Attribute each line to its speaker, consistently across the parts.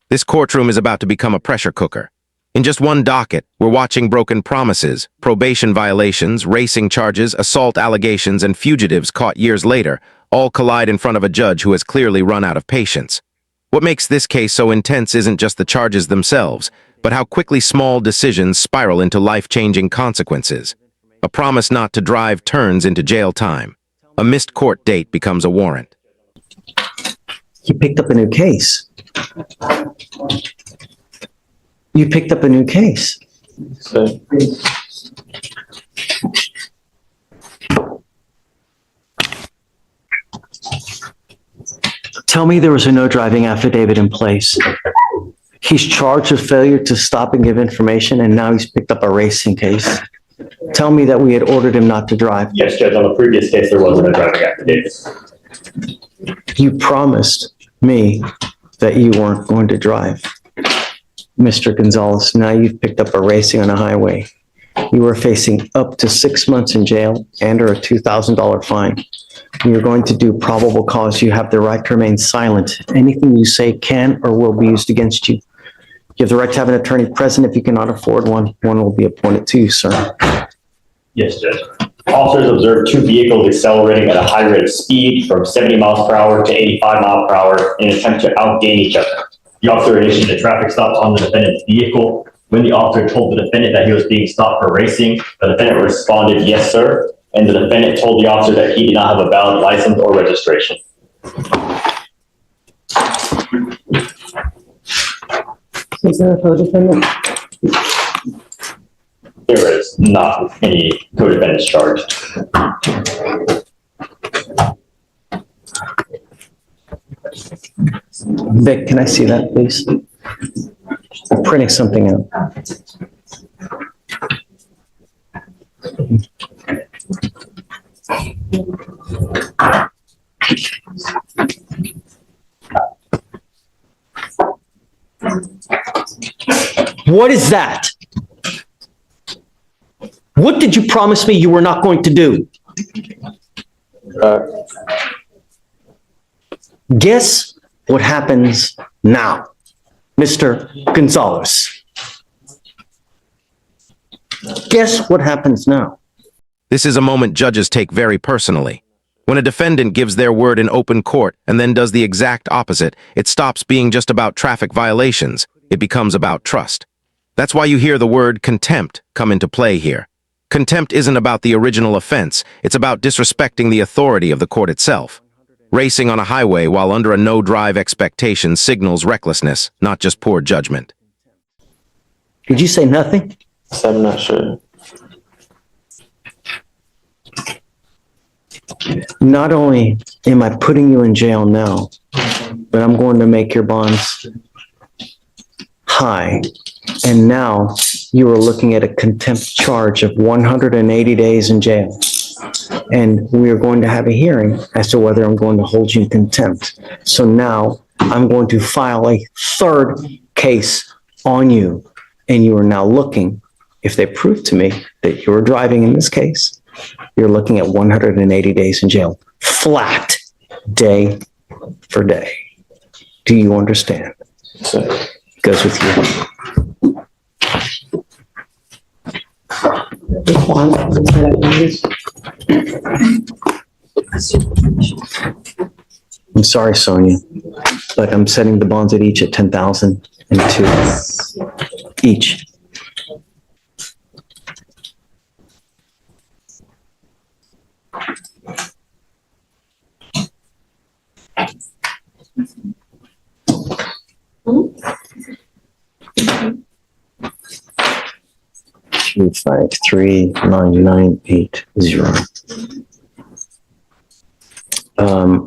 Speaker 1: This courtroom is about to become a pressure cooker. In just one docket, we're watching broken promises, probation violations, racing charges, assault allegations, and fugitives caught years later all collide in front of a judge who has clearly run out of patience. What makes this case so intense isn't just the charges themselves, but how quickly small decisions spiral into life-changing consequences. A promise not to drive turns into jail time. A missed court date becomes a warrant.
Speaker 2: You picked up a new case. You picked up a new case.
Speaker 3: So,
Speaker 2: Tell me there was a no driving affidavit in place. He's charged with failure to stop and give information, and now he's picked up a racing case. Tell me that we had ordered him not to drive.
Speaker 3: yes, Judge, on the previous case, there wasn't a driving affidavit.
Speaker 2: You promised me that you weren't going to drive. Mr. Gonzalez, now you've picked up a racing on a highway. You are facing up to 6 months in jail and or a $2,000 fine. You're going to do probable cause. You have the right to remain silent. Anything you say can or will be used against you. You have the right to have an attorney present. If you cannot afford one, one will be appointed to you, sir.
Speaker 3: Yes, Judge. Officers observed two vehicles accelerating at a high rate of speed from 70 miles per hour to 85 miles per hour in an attempt to outgain each other. The officer initiated a traffic stop on the defendant's vehicle. When the officer told the defendant that he was being stopped for racing, the defendant responded, "Yes, sir." And the defendant told the officer that he did not have a valid license or registration.
Speaker 4: Is there a co-defendant?
Speaker 3: There is not any co-defendants charged.
Speaker 2: Vic, can I see that, please? I'm printing something out. What is that? What did you promise me you were not going to do? Guess what happens now, Mr. Gonzalez? Guess what happens now?
Speaker 1: This is a moment judges take very personally. When a defendant gives their word in open court and then does the exact opposite, it stops being just about traffic violations. It becomes about trust. That's why you hear the word contempt come into play here. Contempt isn't about the original offense. It's about disrespecting the authority of the court itself. Racing on a highway while under a no-drive expectation signals recklessness, not just poor judgment.
Speaker 2: Did you say nothing?
Speaker 5: I'm not sure.
Speaker 2: Not only am I putting you in jail now, but I'm going to make your bonds high. And now you are looking at a contempt charge of 180 days in jail. And we are going to have a hearing as to whether I'm going to hold you in contempt. So now I'm going to file a third case on you. And you are now looking, if they prove to me that you were driving in this case, you're looking at 180 days in jail, flat, day for day. Do you understand?
Speaker 5: So,
Speaker 2: Goes with you. I'm sorry, Sonia, but I'm setting the bonds at each at 10,000 and 2 each. Two, 5, 3, 9, 9, 8, 0.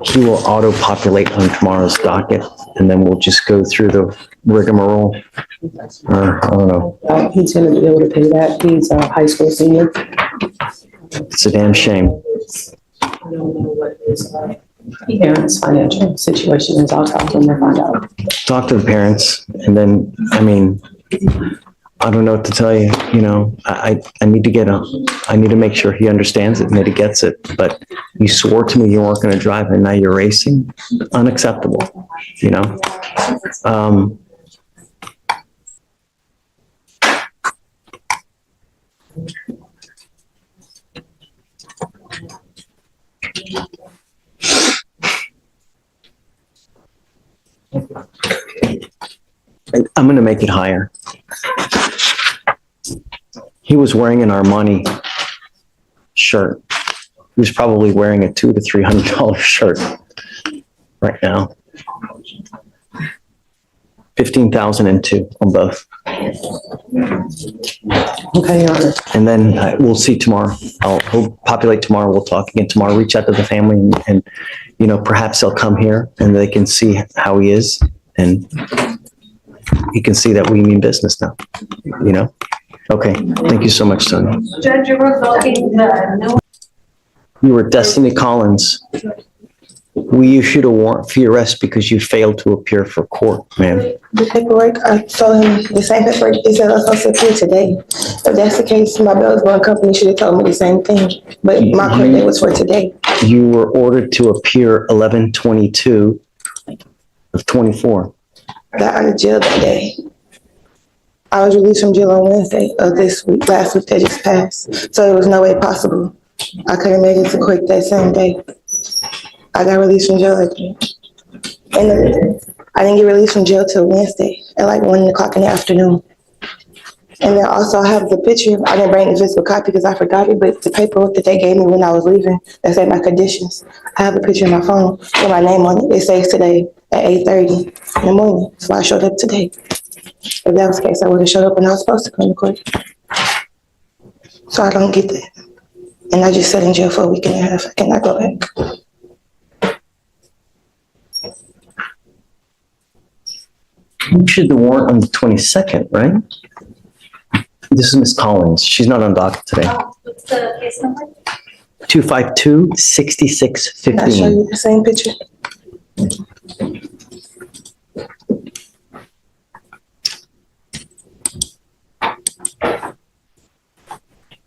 Speaker 2: He will auto-populate on tomorrow's docket, and then we'll just go through the rigmarole. I don't know.
Speaker 4: He's gonna be able to pay that. He's a high school senior.
Speaker 2: It's a damn shame.
Speaker 4: I don't know what his parents' financial situation is. I'll talk to him and find out.
Speaker 2: Talk to the parents, and then, I mean, I don't know what to tell you. You know, I need to make sure he understands it and that he gets it. But you swore to me you weren't going to drive, and now you're racing. Unacceptable. You know. I'm going to make it higher. He was wearing an Armani shirt. He was probably wearing a $200 to $300 shirt right now. 15,002 on both.
Speaker 4: Okay, Your Honor.
Speaker 2: And then we'll see tomorrow. We'll populate tomorrow. We'll talk again tomorrow. Reach out to the family and you know, perhaps they'll come here and they can see how he is and he can see that we mean business now, you know? Okay, thank you so much, Sonia.
Speaker 5: Judge, you're revoking the new.
Speaker 2: You were Destiny Collins. We issued a warrant for your arrest because you failed to appear for court, ma'am.
Speaker 6: The paperwork, I told him the same paperwork, he said I was supposed to appear today. If that's the case, my bail's going company should have told me the same thing, but my court date was for today.
Speaker 2: You were ordered to appear 11/22 of 24.
Speaker 6: I got out of jail that day. I was released from jail on Wednesday of this week, last week that just passed. So it was no way possible. I couldn't make it to court that same day. I got released from jail again. And I didn't get released from jail till Wednesday at like 1 o'clock in the afternoon. And then also I have the picture. I didn't bring the physical copy because I forgot it, but the paperwork that they gave me when I was leaving, that said my conditions. I have a picture on my phone with my name on it. It says today at 8:30 in the morning. So I showed up today. If that was the case, I would have showed up when I was supposed to come to court. So I don't get that. And I just sat in jail for a week and a half. I cannot go back.
Speaker 2: You issued the warrant on the 22nd, right? This is Miss Collins. She's not on docket today.
Speaker 5: What's the case number?
Speaker 2: 252-6615.
Speaker 6: Can I show you the same picture?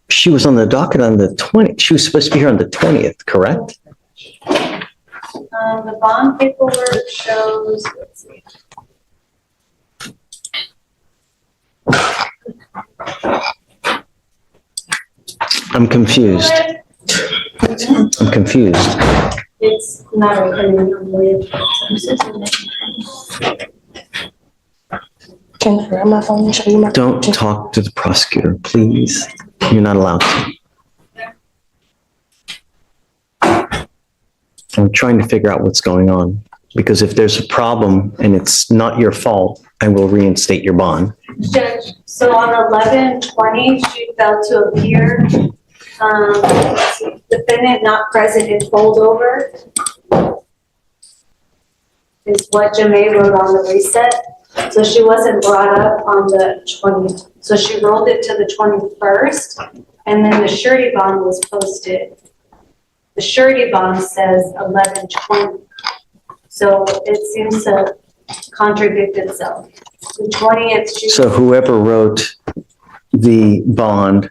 Speaker 2: She was on the docket on the 20th. She was supposed to be here on the 20th, correct?
Speaker 5: The bond paperwork shows, let's see.
Speaker 2: I'm confused. I'm confused.
Speaker 5: It's not opening on the.
Speaker 6: Can I grab my phone and show you my
Speaker 2: Don't
Speaker 6: picture?
Speaker 2: talk to the prosecutor, please. You're not allowed to. I'm trying to figure out what's going on. Because if there's a problem and it's not your fault, I will reinstate your bond.
Speaker 5: Judge, so on 11/20, she failed to appear. Defendant not present in holdover is what Jamae wrote on the reset. So she wasn't brought up on the 20th. So she rolled it to the 21st, and then the surety bond was posted. The surety bond says 11/20. So it seems to contradict itself. The 20th, she.
Speaker 2: So whoever wrote the bond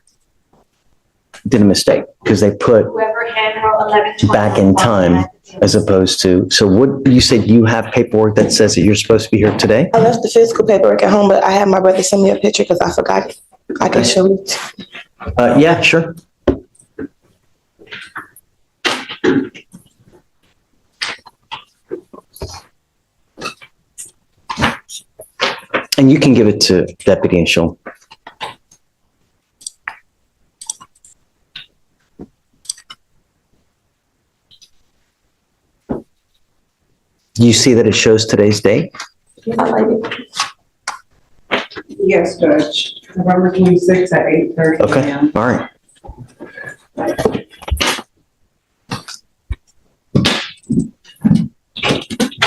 Speaker 2: did a mistake because they put
Speaker 5: Whoever handwrote 11/20.
Speaker 2: back in time as opposed to, so what, you said you have paperwork that says that you're supposed to be here today?
Speaker 6: I left the physical paperwork at home, but I had my brother send me a picture because I forgot it. I can show you.
Speaker 2: Yeah, sure. And you can give it to Deputy and she'll. You see that it shows today's date?
Speaker 7: Yes, Judge. November 26th at 8:30
Speaker 2: Okay,
Speaker 7: a.m.
Speaker 2: all right.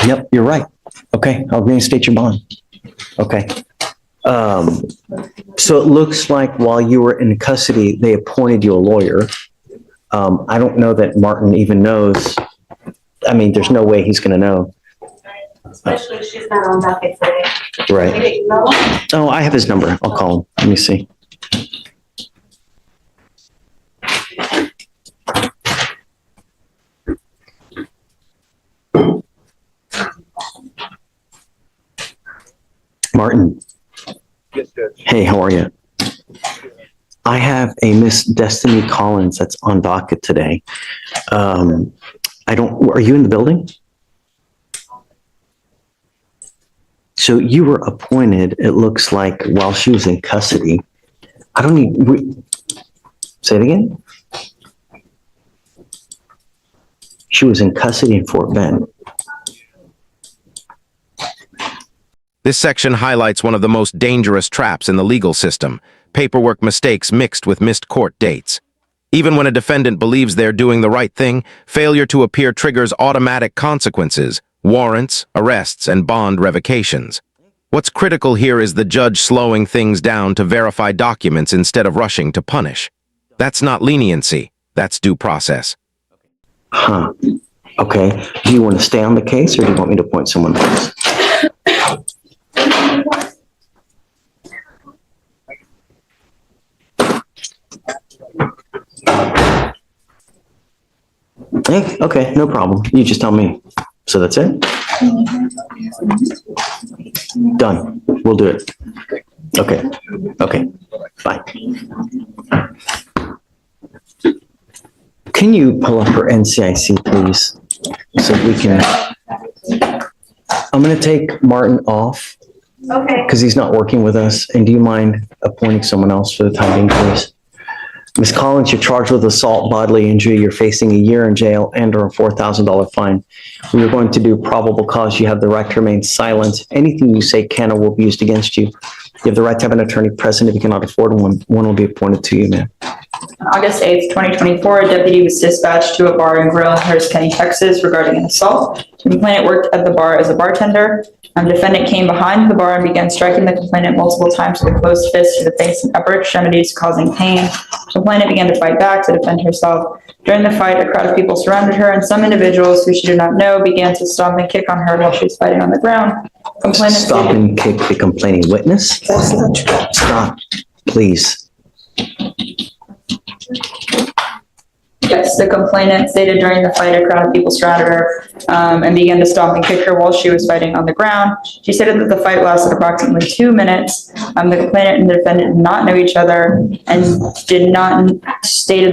Speaker 2: Yep, you're right. Okay, I'll reinstate your bond. Okay. So it looks like while you were in custody, they appointed you a lawyer. I don't know that Martin even knows. I mean, there's no way he's gonna know.
Speaker 5: Especially if she's not on docket today.
Speaker 2: Right.
Speaker 5: You didn't know?
Speaker 2: Oh, I have his number. I'll call him. Let me see. Martin.
Speaker 8: Yes, Judge.
Speaker 2: Hey, how are you? I have a Miss Destiny Collins that's on docket today. Are you in the building? So you were appointed, it looks like, while she was in custody. I don't need, say it again? She was in custody in Fort Bend.
Speaker 1: This section highlights one of the most dangerous traps in the legal system: paperwork mistakes mixed with missed court dates. Even when a defendant believes they're doing the right thing, failure to appear triggers automatic consequences: warrants, arrests, and bond revocations. What's critical here is the judge slowing things down to verify documents instead of rushing to punish. That's not leniency, that's due process.
Speaker 2: Huh. Okay. Do you want to stay on the case or do you want me to appoint someone else? Okay, no problem. You just tell me. So that's it? Done. We'll do it. Okay. Bye. Can you pull up her NCIC, please? So we can, I'm going to take Martin off
Speaker 5: Okay.
Speaker 2: because he's not working with us. And do you mind appointing someone else for the time being, please? Ms. Collins, you're charged with assault, bodily injury. You're facing a year in jail and/or a $4,000 fine. We are going to do probable cause. You have the right to remain silent. Anything you say can or will be used against you. You have the right to have an attorney present. If you cannot afford one will be appointed to you, ma'am.
Speaker 8: On August 8th, 2024, a deputy was dispatched to a bar and grill in Harris County, Texas regarding an assault. The complainant worked at the bar as a bartender. Defendant came behind the bar and began striking the complainant multiple times with a closed fist to the face and upper extremities, causing pain. Complainant began to fight back to defend herself. During the fight, a crowd of people surrounded her, and some individuals who she did not know began to stomp and kick on her while she was fighting on the ground. Complainant
Speaker 2: Stop and kick the complaining witness.
Speaker 6: That's not true.
Speaker 2: Stop, please.
Speaker 8: Yes, the complainant stated during the fight, a crowd of people surrounded her and began to stomp and kick her while she was fighting on the ground. She stated that the fight lasted approximately 2 minutes. The complainant and the defendant did not know each other and stated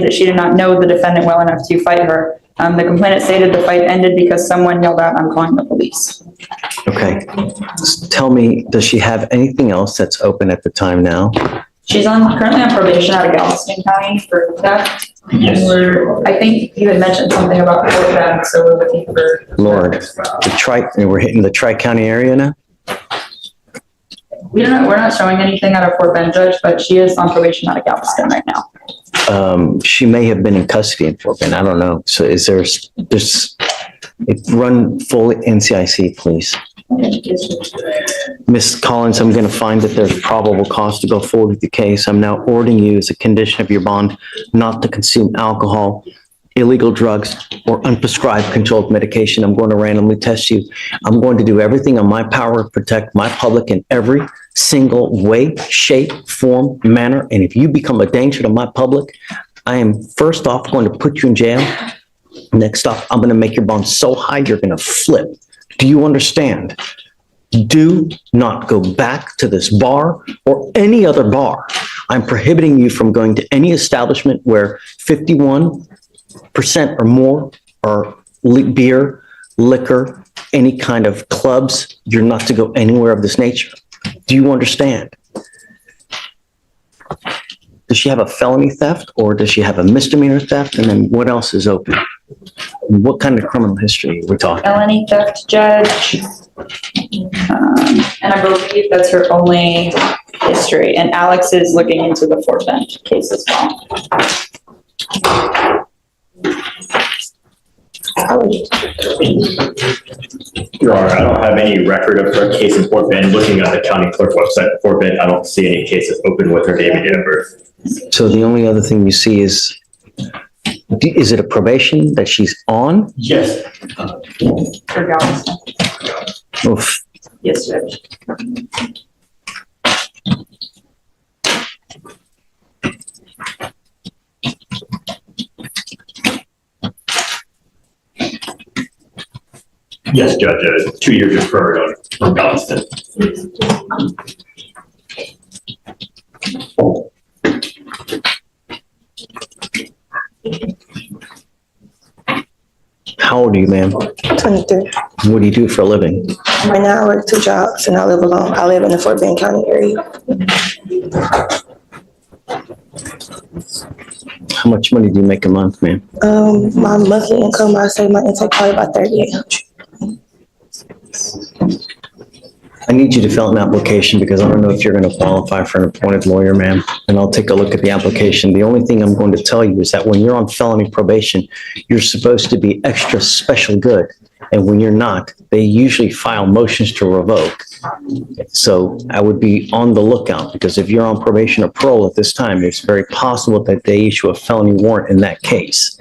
Speaker 8: that she did not know the defendant well enough to fight her. The complainant stated the fight ended because someone yelled out, "I'm calling the police."
Speaker 2: Okay. Tell me, does she have anything else that's open at the time now?
Speaker 8: She's currently on probation out of Galveston County for theft.
Speaker 3: Yes.
Speaker 8: And I think you had mentioned something about Fort Bend, so we're looking for.
Speaker 2: Lord, we're hitting the Tri-County area now?
Speaker 8: We're not showing anything out of Fort Bend, Judge, but she is on probation out of Galveston right now.
Speaker 2: She may have been in custody in Fort Bend. I don't know. So is run full NCIC, please. Ms. Collins, I'm going to find that there's probable cause to go forward with the case. I'm now ordering you as a condition of your bond not to consume alcohol, illegal drugs, or unprescribed controlled medication. I'm going to randomly test you. I'm going to do everything in my power to protect my public in every single way, shape, form, manner. And if you become a danger to my public, I am first off going to put you in jail. Next off, I'm going to make your bond so high you're going to flip. Do you understand? Do not go back to this bar or any other bar. I'm prohibiting you from going to any establishment where 51% or more are beer, liquor, any kind of clubs. You're not to go anywhere of this nature. Do you understand? Does she have a felony theft or does she have a misdemeanor theft? And then what else is open? What kind of criminal history are we talking?
Speaker 8: Felony theft, Judge. And I believe that's her only history. And Alex is looking into the Fort Bend case as well.
Speaker 3: Your Honor, I don't have any record of her case in Fort Bend. Looking at the county clerk website in Fort Bend, I don't see any cases open with her name and date of birth.
Speaker 2: So the only other thing you see is it a probation that she's on?
Speaker 3: Yes.
Speaker 8: For Galveston.
Speaker 2: Oof.
Speaker 8: Yes, Judge.
Speaker 3: Yes, Judge, 2 years deferred on Galveston.
Speaker 2: How old are you, ma'am?
Speaker 6: 23.
Speaker 2: What do you do for a living?
Speaker 6: Right now, I work 2 jobs and I live alone. I live in the Fort Bend County area.
Speaker 2: How much money do you make a month, ma'am?
Speaker 6: My monthly income, I say my intake probably about 3,800.
Speaker 2: I need you to fill out an application because I don't know if you're going to qualify for an appointed lawyer, ma'am. And I'll take a look at the application. The only thing I'm going to tell you is that when you're on felony probation, you're supposed to be extra special good. And when you're not, they usually file motions to revoke. So I would be on the lookout because if you're on probation or parole at this time, it's very possible that they issue a felony warrant in that case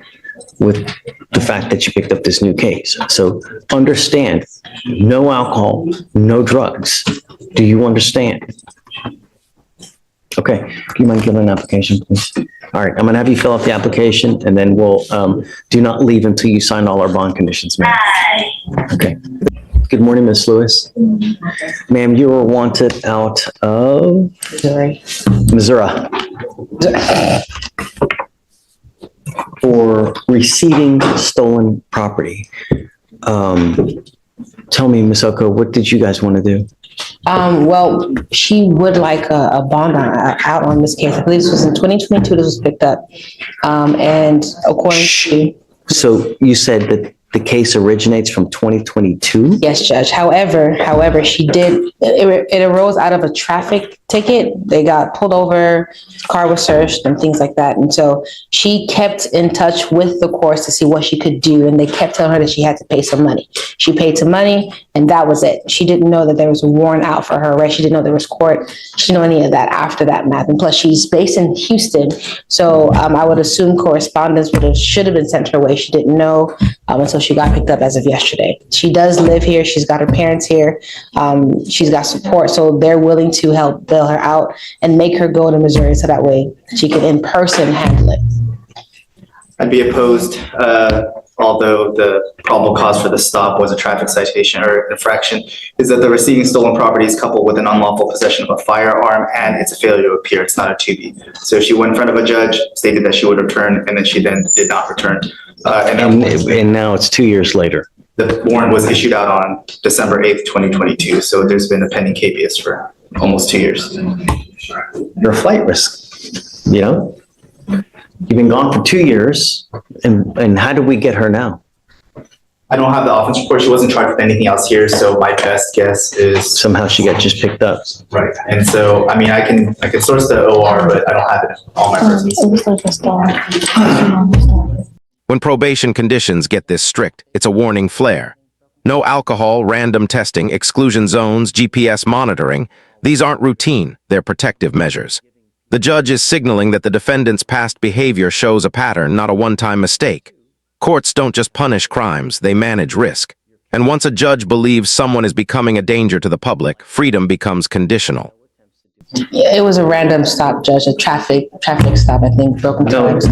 Speaker 2: with the fact that you picked up this new case. So understand, no alcohol, no drugs. Do you understand? Okay, do you mind filling an application, please? All right, I'm gonna have you fill out the application and then we'll, do not leave until you sign all our bond conditions, ma'am. Okay. Good morning, Ms. Lewis. Ma'am, you were wanted out of Missouri for receiving stolen property. Tell me, Ms. Oko, what did you guys want to do?
Speaker 9: Well, she would like a bond out on this case. I believe this was in 2022 this was picked up. And according to...
Speaker 2: So you said that the case originates from 2022?
Speaker 9: Yes, Judge. However, she did, it arose out of a traffic ticket. They got pulled over, car was searched and things like that. And so she kept in touch with the courts to see what she could do. And they kept telling her that she had to pay some money. She paid some money and that was it. She didn't know that there was a warrant out for her, right? She didn't know there was court. She didn't know any of that after that math. And plus she's based in Houston. So I would assume correspondence should have been sent her way. She didn't know until she got picked up as of yesterday. She does live here. She's got her parents here. She's got support. So they're willing to help bail her out and make her go to Missouri so that way she can in person handle it.
Speaker 10: I'd be opposed, although the probable cause for the stop was a traffic citation or infraction, is that the receiving stolen property is coupled with an unlawful possession of a firearm and it's a failure to appear. It's not a 2B. So she went in front of a judge, stated that she would return, and then she then did not return.
Speaker 2: And now it's 2 years later.
Speaker 10: The warrant was issued out on December 8th, 2022. So there's been a pending habeas for almost 2 years.
Speaker 2: You're a flight risk, you know? You've been gone for 2 years, and how do we get her now?
Speaker 10: I don't have the offense report. She wasn't charged with anything else here, so my best guess is
Speaker 2: Somehow she got just picked up.
Speaker 10: right. And so, I mean, I can source the OR, but I don't have it on my person.
Speaker 1: When probation conditions get this strict, it's a warning flare. No alcohol, random testing, exclusion zones, GPS monitoring. These aren't routine, they're protective measures. The judge is signaling that the defendant's past behavior shows a pattern, not a one-time mistake. Courts don't just punish crimes, they manage risk. And once a judge believes someone is becoming a danger to the public, freedom becomes conditional.
Speaker 9: Yeah, it was a random stop, Judge, a traffic stop, I think, broken
Speaker 2: No,
Speaker 9: times.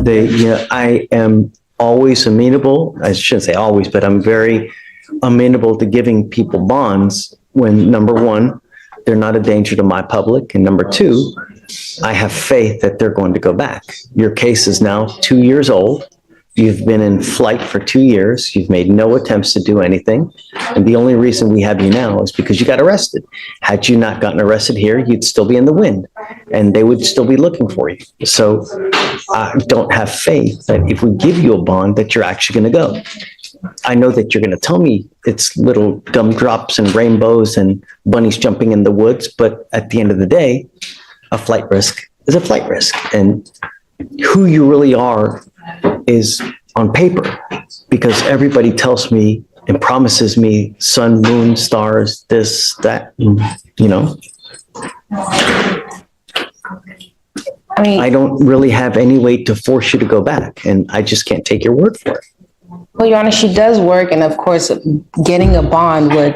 Speaker 2: I am always amenable, I shouldn't say always, but I'm very amenable to giving people bonds when, number one, they're not a danger to my public, and number two, I have faith that they're going to go back. Your case is now 2 years old. You've been in flight for 2 years. You've made no attempts to do anything. And the only reason we have you now is because you got arrested. Had you not gotten arrested here, you'd still be in the wind and they would still be looking for you. So I don't have faith that if we give you a bond that you're actually going to go. I know that you're going to tell me it's little gumdrops and rainbows and bunnies jumping in the woods, but at the end of the day, a flight risk is a flight risk. And who you really are is on paper, because everybody tells me and promises me sun, moon, stars, this, that, you know.
Speaker 9: I mean,
Speaker 2: I don't really have any way to force you to go back, and I just can't take your word for it.
Speaker 9: well, Your Honor, she does work, and of course, getting a bond would,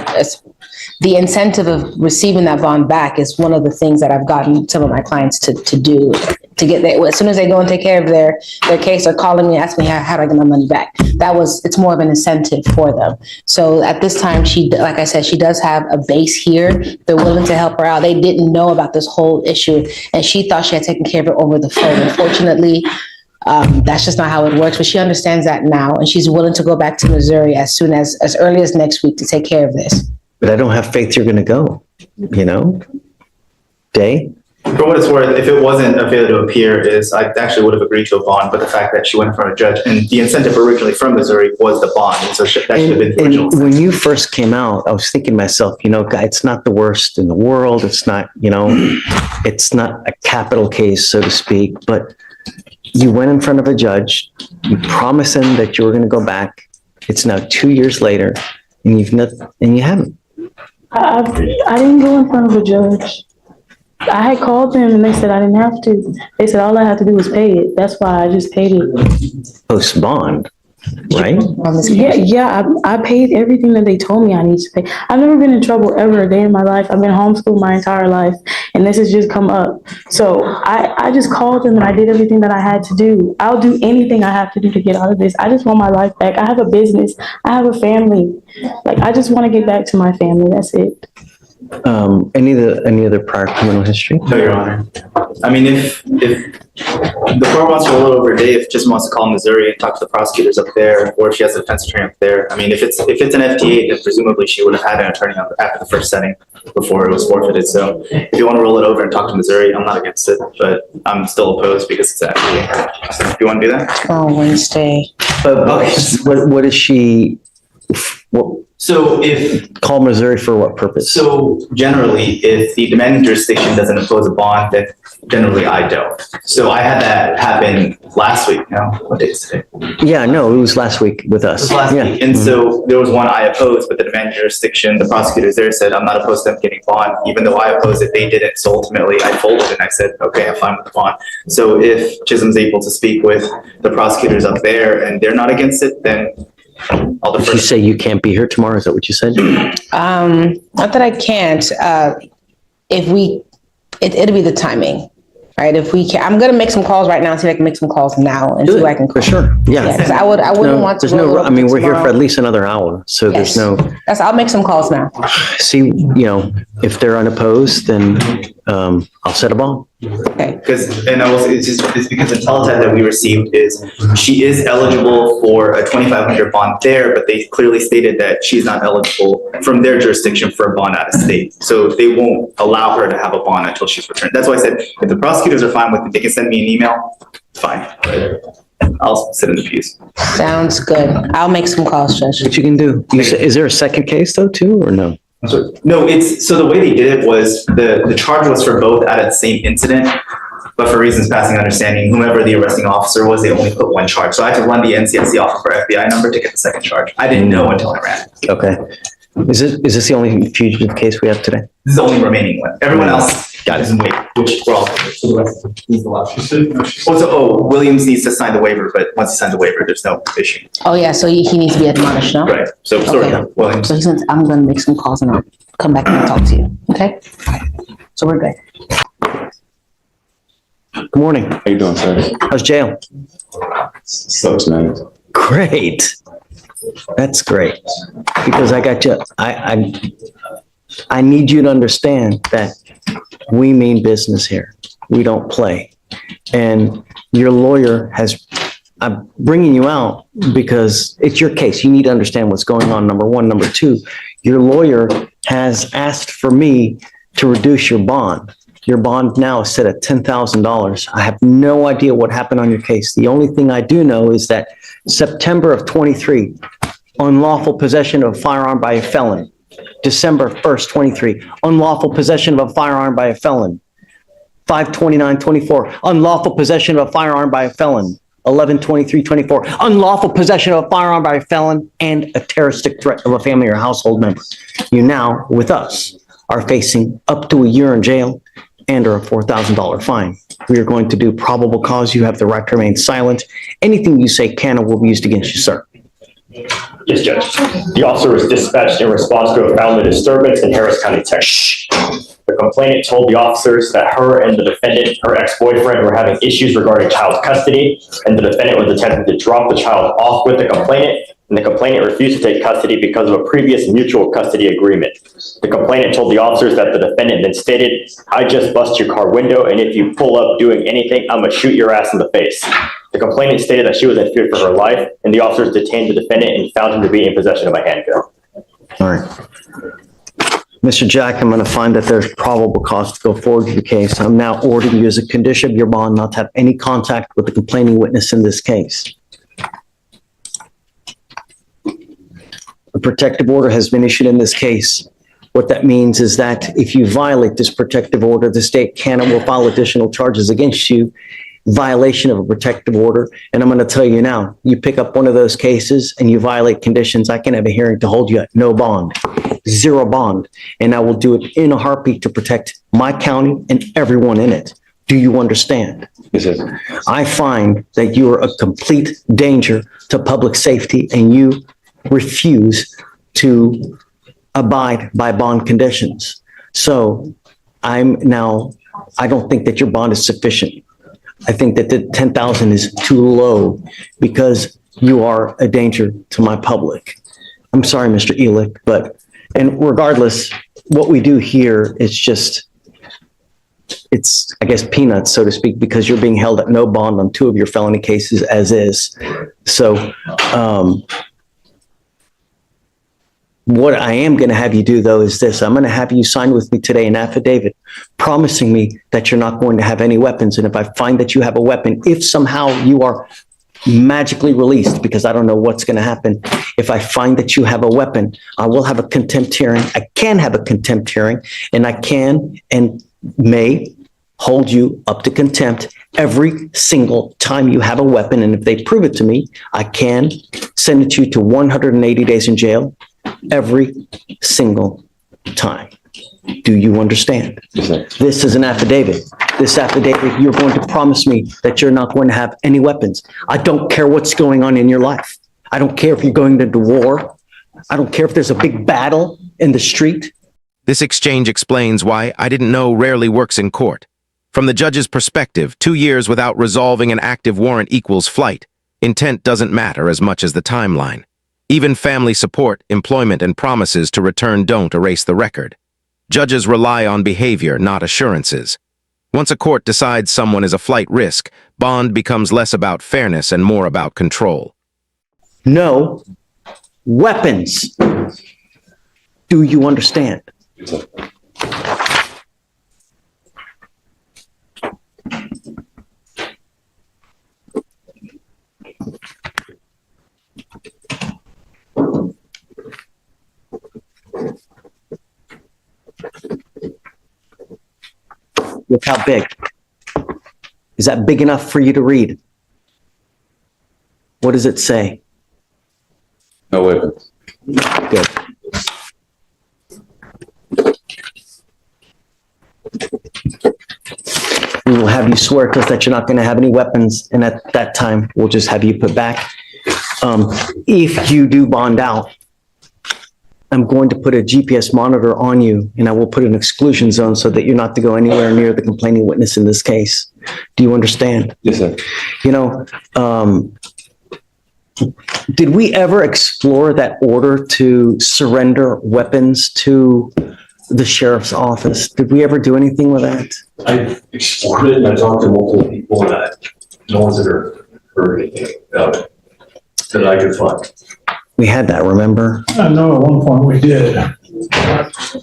Speaker 9: the incentive of receiving that bond back is one of the things that I've gotten some of my clients to do, to get there. As soon as they go and take care of their case, they're calling me, asking me, how do I get my money back? It's more of an incentive for them. So at this time, like I said, she does have a base here. They're willing to help her out. They didn't know about this whole issue, and she thought she had taken care of it over the phone. Unfortunately, that's just not how it works, but she understands that now, and she's willing to go back to Missouri as early as next week to take care of this.
Speaker 2: but I don't have faith you're going to go, you know? Day?
Speaker 10: For what it's worth, if it wasn't a failure to appear, I actually would have agreed to a bond, but the fact that she went in front of a judge, and the incentive originally from Missouri was the bond, and so that should have been the original.
Speaker 2: And when you first came out, I was thinking to myself, you know, guy, it's not the worst in the world. It's not, you know, it's not a capital case, so to speak, but you went in front of a judge, you promised him that you were going to go back. It's now 2 years later, and you haven't.
Speaker 4: I didn't go in front of a judge. I had called them and they said I didn't have to. They said all I had to do was pay it. That's why I just paid it.
Speaker 2: Post bond, right?
Speaker 4: I paid everything that they told me I need to pay. I've never been in trouble ever a day in my life. I've been homeschooled my entire life, and this has just come up. So I just called them and I did everything that I had to do. I'll do anything I have to do to get out of this. I just want my life back. I have a business. I have a family. Like, I just want to get back to my family. That's it.
Speaker 2: Any other prior criminal history?
Speaker 10: No, Your Honor. I mean, if the court wants to roll it over a day, if just wants to call Missouri and talk to the prosecutors up there, or if she has a defense attorney up there, I mean, if it's an FTA, then presumably she would have had an attorney after the first setting before it was forfeited. So if you want to roll it over and talk to Missouri, I'm not against it, but I'm still opposed because it's an FTA. So if you want to do that?
Speaker 9: Oh, Wednesday.
Speaker 2: But what is she?
Speaker 10: So if
Speaker 2: Call Missouri for what purpose?
Speaker 10: So generally, if the demanding jurisdiction doesn't impose a bond, then generally I don't. So I had that happen last week. Now, what day is today?
Speaker 2: Yeah, no, it was last week with us.
Speaker 10: It was last week. And so there was one I opposed, but the demanding jurisdiction, the prosecutors there said, I'm not opposed to them getting bond. Even though I opposed it, they didn't. So ultimately I folded and I said, okay, I'm fine with the bond. So if Chisholm's able to speak with the prosecutors up there and they're not against it, then I'll defer.
Speaker 2: Did you say you can't be here tomorrow? Is that what you said?
Speaker 9: Not that I can't. It'll be the timing, right? If we can, I'm gonna make some calls right now. See if I can make some calls now and see what I can.
Speaker 2: For sure. Yeah.
Speaker 9: Because I wouldn't want to.
Speaker 2: I mean, we're here for at least another hour, so there's no.
Speaker 9: I'll make some calls now.
Speaker 2: See, you know, if they're unopposed, then I'll set a bond.
Speaker 9: Okay.
Speaker 10: It's because the teletype that we received is she is eligible for a $2,500 bond there, but they clearly stated that she's not eligible from their jurisdiction for a bond out of state. So they won't allow her to have a bond until she's returned. That's why I said, if the prosecutors are fine with it, they can send me an email, fine. I'll sit in the pews.
Speaker 9: Sounds good. I'll make some calls, Judge.
Speaker 2: What you can do. Is there a second case though, too, or no?
Speaker 10: No, so the way they did it was the charge was for both out of the same incident, but for reasons passing understanding, whomever the arresting officer was, they only put one charge. So I had to run the NCSC off of her FBI number to get the second charge. I didn't know until I ran.
Speaker 2: Okay. Is this the only fugitive case we have today?
Speaker 10: This is the only remaining one. Everyone else is in wait, which we're all. Williams needs to sign the waiver, but once he signs the waiver, there's no issue.
Speaker 9: Oh, yeah, so he needs to be admonished, no?
Speaker 10: Right, so sorry,
Speaker 9: Okay.
Speaker 10: Williams.
Speaker 9: So since I'm gonna make some calls and I'll come back and talk to you, okay? So we're good.
Speaker 2: Good morning.
Speaker 11: How you doing, sir?
Speaker 2: How's jail?
Speaker 11: Sucks, man.
Speaker 2: Great. That's great. Because I got you. I need you to understand that we mean business here. We don't play. And your lawyer I'm bringing you out because it's your case. You need to understand what's going on, number one. Number two, your lawyer has asked for me to reduce your bond. Your bond now is set at $10,000. I have no idea what happened on your case. The only thing I do know is that September of 23, unlawful possession of a firearm by a felon. December 1st, 23, unlawful possession of a firearm by a felon. 5/29/24, unlawful possession of a firearm by a felon. 11/23/24, unlawful possession of a firearm by a felon and a terroristic threat of a family or household member. You now, with us, are facing up to a year in jail and or a $4,000 fine. We are going to do probable cause. You have the right to remain silent. Anything you say can or will be used against you, sir.
Speaker 3: Yes, Judge. The officer was dispatched in response to a family disturbance in Harris County, Texas. The complainant told the officers that her and the defendant, her ex-boyfriend, were having issues regarding child custody, and the defendant was attempting to drop the child off with the complainant, and the complainant refused to take custody because of a previous mutual custody agreement. The complainant told the officers that the defendant then stated, "I just bust your car window, and if you pull up doing anything, I'm gonna shoot your ass in the face." The complainant stated that she was in fear for her life, and the officers detained the defendant and found him to be in possession of a handgun.
Speaker 2: All right. Mr. Jack, I'm going to find that there's probable cause to go forward with the case. I'm now ordering you as a condition of your bond not to have any contact with the complaining witness in this case. A protective order has been issued in this case. What that means is that if you violate this protective order, the state can and will file additional charges against you, violation of a protective order. And I'm going to tell you now, you pick up one of those cases and you violate conditions, I can have a hearing to hold you at no bond, zero bond. And I will do it in a heartbeat to protect my county and everyone in it. Do you understand?
Speaker 11: Yes, sir.
Speaker 2: I find that you are a complete danger to public safety and you refuse to abide by bond conditions. So I don't think that your bond is sufficient. I think that the 10,000 is too low because you are a danger to my public. I'm sorry, Mr. Elick, and regardless, what we do here is just, it's, I guess, peanuts, so to speak, because you're being held at no bond on 2 of your felony cases as is. So, what I am going to have you do, though, is this. I'm going to have you sign with me today an affidavit promising me that you're not going to have any weapons. And if I find that you have a weapon, if somehow you are magically released, because I don't know what's going to happen, if I find that you have a weapon, I will have a contempt hearing. I can have a contempt hearing, and I can and may hold you up to contempt every single time you have a weapon. And if they prove it to me, I can send you to 180 days in jail. Every single time. Do you understand?
Speaker 11: Yes, sir.
Speaker 2: This is an affidavit. This affidavit, you're going to promise me that you're not going to have any weapons. I don't care what's going on in your life. I don't care if you're going into war. I don't care if there's a big battle in the street.
Speaker 1: This exchange explains why I didn't know rarely works in court. From the judge's perspective, 2 years without resolving an active warrant equals flight. Intent doesn't matter as much as the timeline. Even family support, employment, and promises to return don't erase the record. Judges rely on behavior, not assurances. Once a court decides someone is a flight risk, bond becomes less about fairness and more about control.
Speaker 2: No weapons. Do you understand?
Speaker 11: Yes, sir.
Speaker 2: Look how big. Is that big enough for you to read? What does it say?
Speaker 11: No weapons.
Speaker 2: Good. We will have you swear to us that you're not going to have any weapons, and at that time, we'll just have you put back. If you do bond out, I'm going to put a GPS monitor on you, and I will put an exclusion zone so that you're not to go anywhere near the complaining witness in this case. Do you understand?
Speaker 11: Yes, sir.
Speaker 2: You know, did we ever explore that order to surrender weapons to the sheriff's office? Did we ever do anything with that?
Speaker 12: I explored it and I talked to multiple people and no one's ever heard anything about it that I could find.
Speaker 2: We had that, remember?
Speaker 12: I know at one point we did.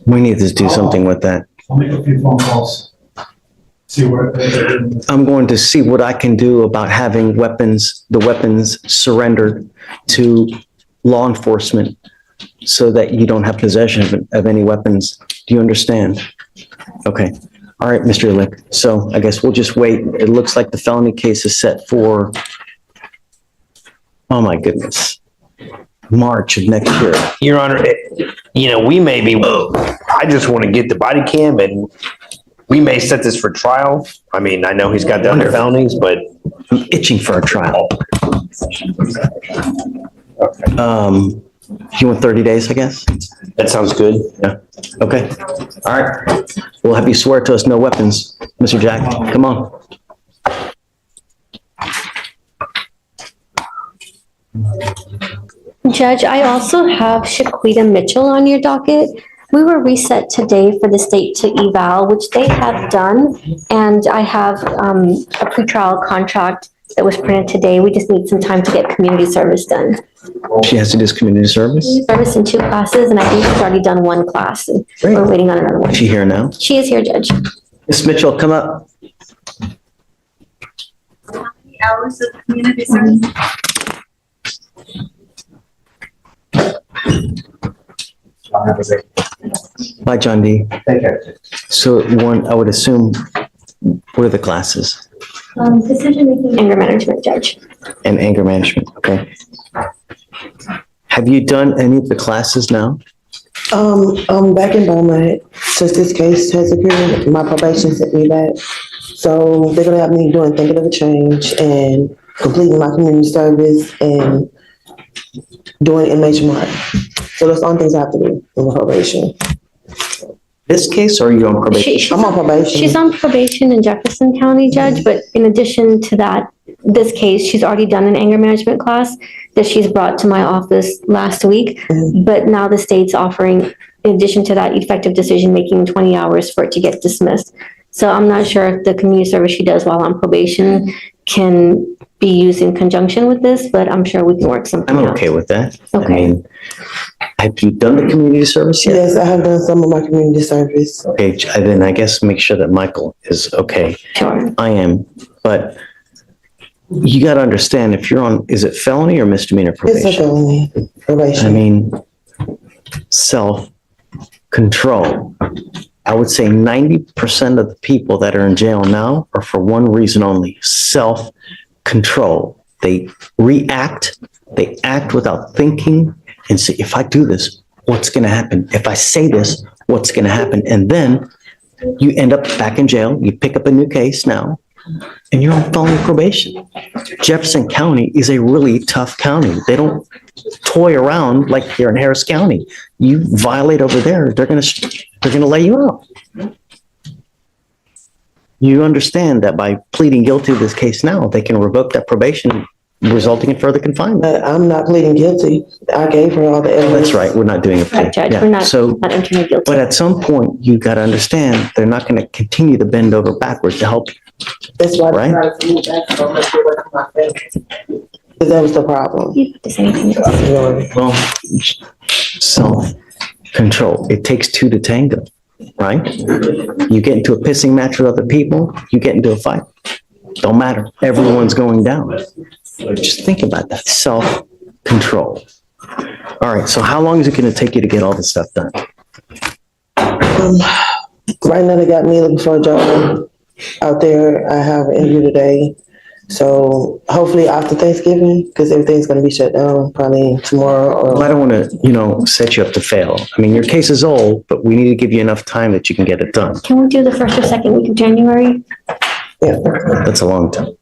Speaker 2: We need to do something with that.
Speaker 12: I'll make a few phone calls. See where.
Speaker 2: I'm going to see what I can do about having the weapons surrendered to law enforcement so that you don't have possession of any weapons. Do you understand? Okay. All right, Mr. Elick. So I guess we'll just wait. It looks like the felony case is set for, oh my goodness, March of next year.
Speaker 13: Your Honor, we may be, I just want to get the body cam and we may set this for trial. I mean, I know he's got the other felonies, but.
Speaker 2: I'm itching for a trial. You want 30 days, I guess?
Speaker 13: That sounds good.
Speaker 2: Yeah. Okay. All right. We'll have you swear to us no weapons, Mr. Jack. Come on.
Speaker 14: Judge, I also have Shaquita Mitchell on your docket. We were reset today for the state to eval, which they have done. And I have a pretrial contract that was printed today. We just need some time to get community service done.
Speaker 2: She has to do this community service?
Speaker 14: Service in 2 classes, and I think she's already done 1 class. And
Speaker 2: Great.
Speaker 14: we're waiting on another one.
Speaker 2: Is she here now?
Speaker 14: She is here, Judge.
Speaker 2: Ms. Mitchell, come up.
Speaker 5: How many hours of community service?
Speaker 2: Bye, John D.
Speaker 12: Take care.
Speaker 2: So one, I would assume, what are the classes?
Speaker 14: Decision making. Anger management, Judge.
Speaker 2: And anger management, okay. Have you done any of the classes now?
Speaker 6: Back in Beaumont, since this case has occurred, my probation sent me back. So they're gonna have me doing thinking of a change and completing my community service and doing inmate mark. So that's all things I have to do in my probation.
Speaker 2: This case, or are you on probation?
Speaker 6: I'm on probation.
Speaker 14: She's on probation in Jefferson County, Judge, but in addition to that, this case, she's already done an anger management class that she's brought to my office last week. But now the state's offering, in addition to that, effective decision-making 20 hours for it to get dismissed. So I'm not sure if the community service she does while on probation can be used in conjunction with this, but I'm sure we can work something
Speaker 2: I'm
Speaker 14: out.
Speaker 2: okay with that. I
Speaker 14: Okay.
Speaker 2: mean, have you done the community service yet?
Speaker 6: Yes, I have done some of my community service.
Speaker 2: Okay, then I guess make sure that Michael is okay.
Speaker 14: Sure.
Speaker 2: I am, but you gotta understand, if you're on, is it felony or misdemeanor
Speaker 6: It's a
Speaker 2: probation?
Speaker 6: felony
Speaker 2: I
Speaker 6: probation.
Speaker 2: mean, self-control. I would say 90% of the people that are in jail now are for one reason only, self-control. They react, they act without thinking and say, if I do this, what's gonna happen? If I say this, what's gonna happen? And then you end up back in jail, you pick up a new case now, and you're on felony probation. Jefferson County is a really tough county. They don't toy around like here in Harris County. You violate over there, they're gonna lay you out. You understand that by pleading guilty to this case now, they can revoke that probation, resulting in further confinement.
Speaker 6: But I'm not pleading guilty. I gave her all the evidence.
Speaker 2: That's right, we're not doing a plea.
Speaker 14: Right, Judge,
Speaker 2: Yeah.
Speaker 14: we're not
Speaker 2: So,
Speaker 14: entering a guilty.
Speaker 2: but at some point, you gotta understand, they're not gonna continue to bend over backwards to help you.
Speaker 6: That's why
Speaker 2: Right.
Speaker 6: I tried to move back so much away from my family. Because that was the problem.
Speaker 14: You have to say anything.
Speaker 2: Well, self-control. It takes 2 to tango, right? You get into a pissing match with other people, you get into a fight. Don't matter. Everyone's going down. Just think about that. Self-control. All right. So how long is it going to take you to get all this stuff done?
Speaker 6: Right now they got me looking for a job out there. I have an interview today. So hopefully after Thanksgiving, because everything's going to be shut down probably tomorrow
Speaker 2: Well, I
Speaker 6: or
Speaker 2: don't want to, set you up to fail. I mean, your case is old, but we need to give you enough time that you can get it done.
Speaker 14: Can we do the 1st or 2nd week of January?
Speaker 2: That's a long time.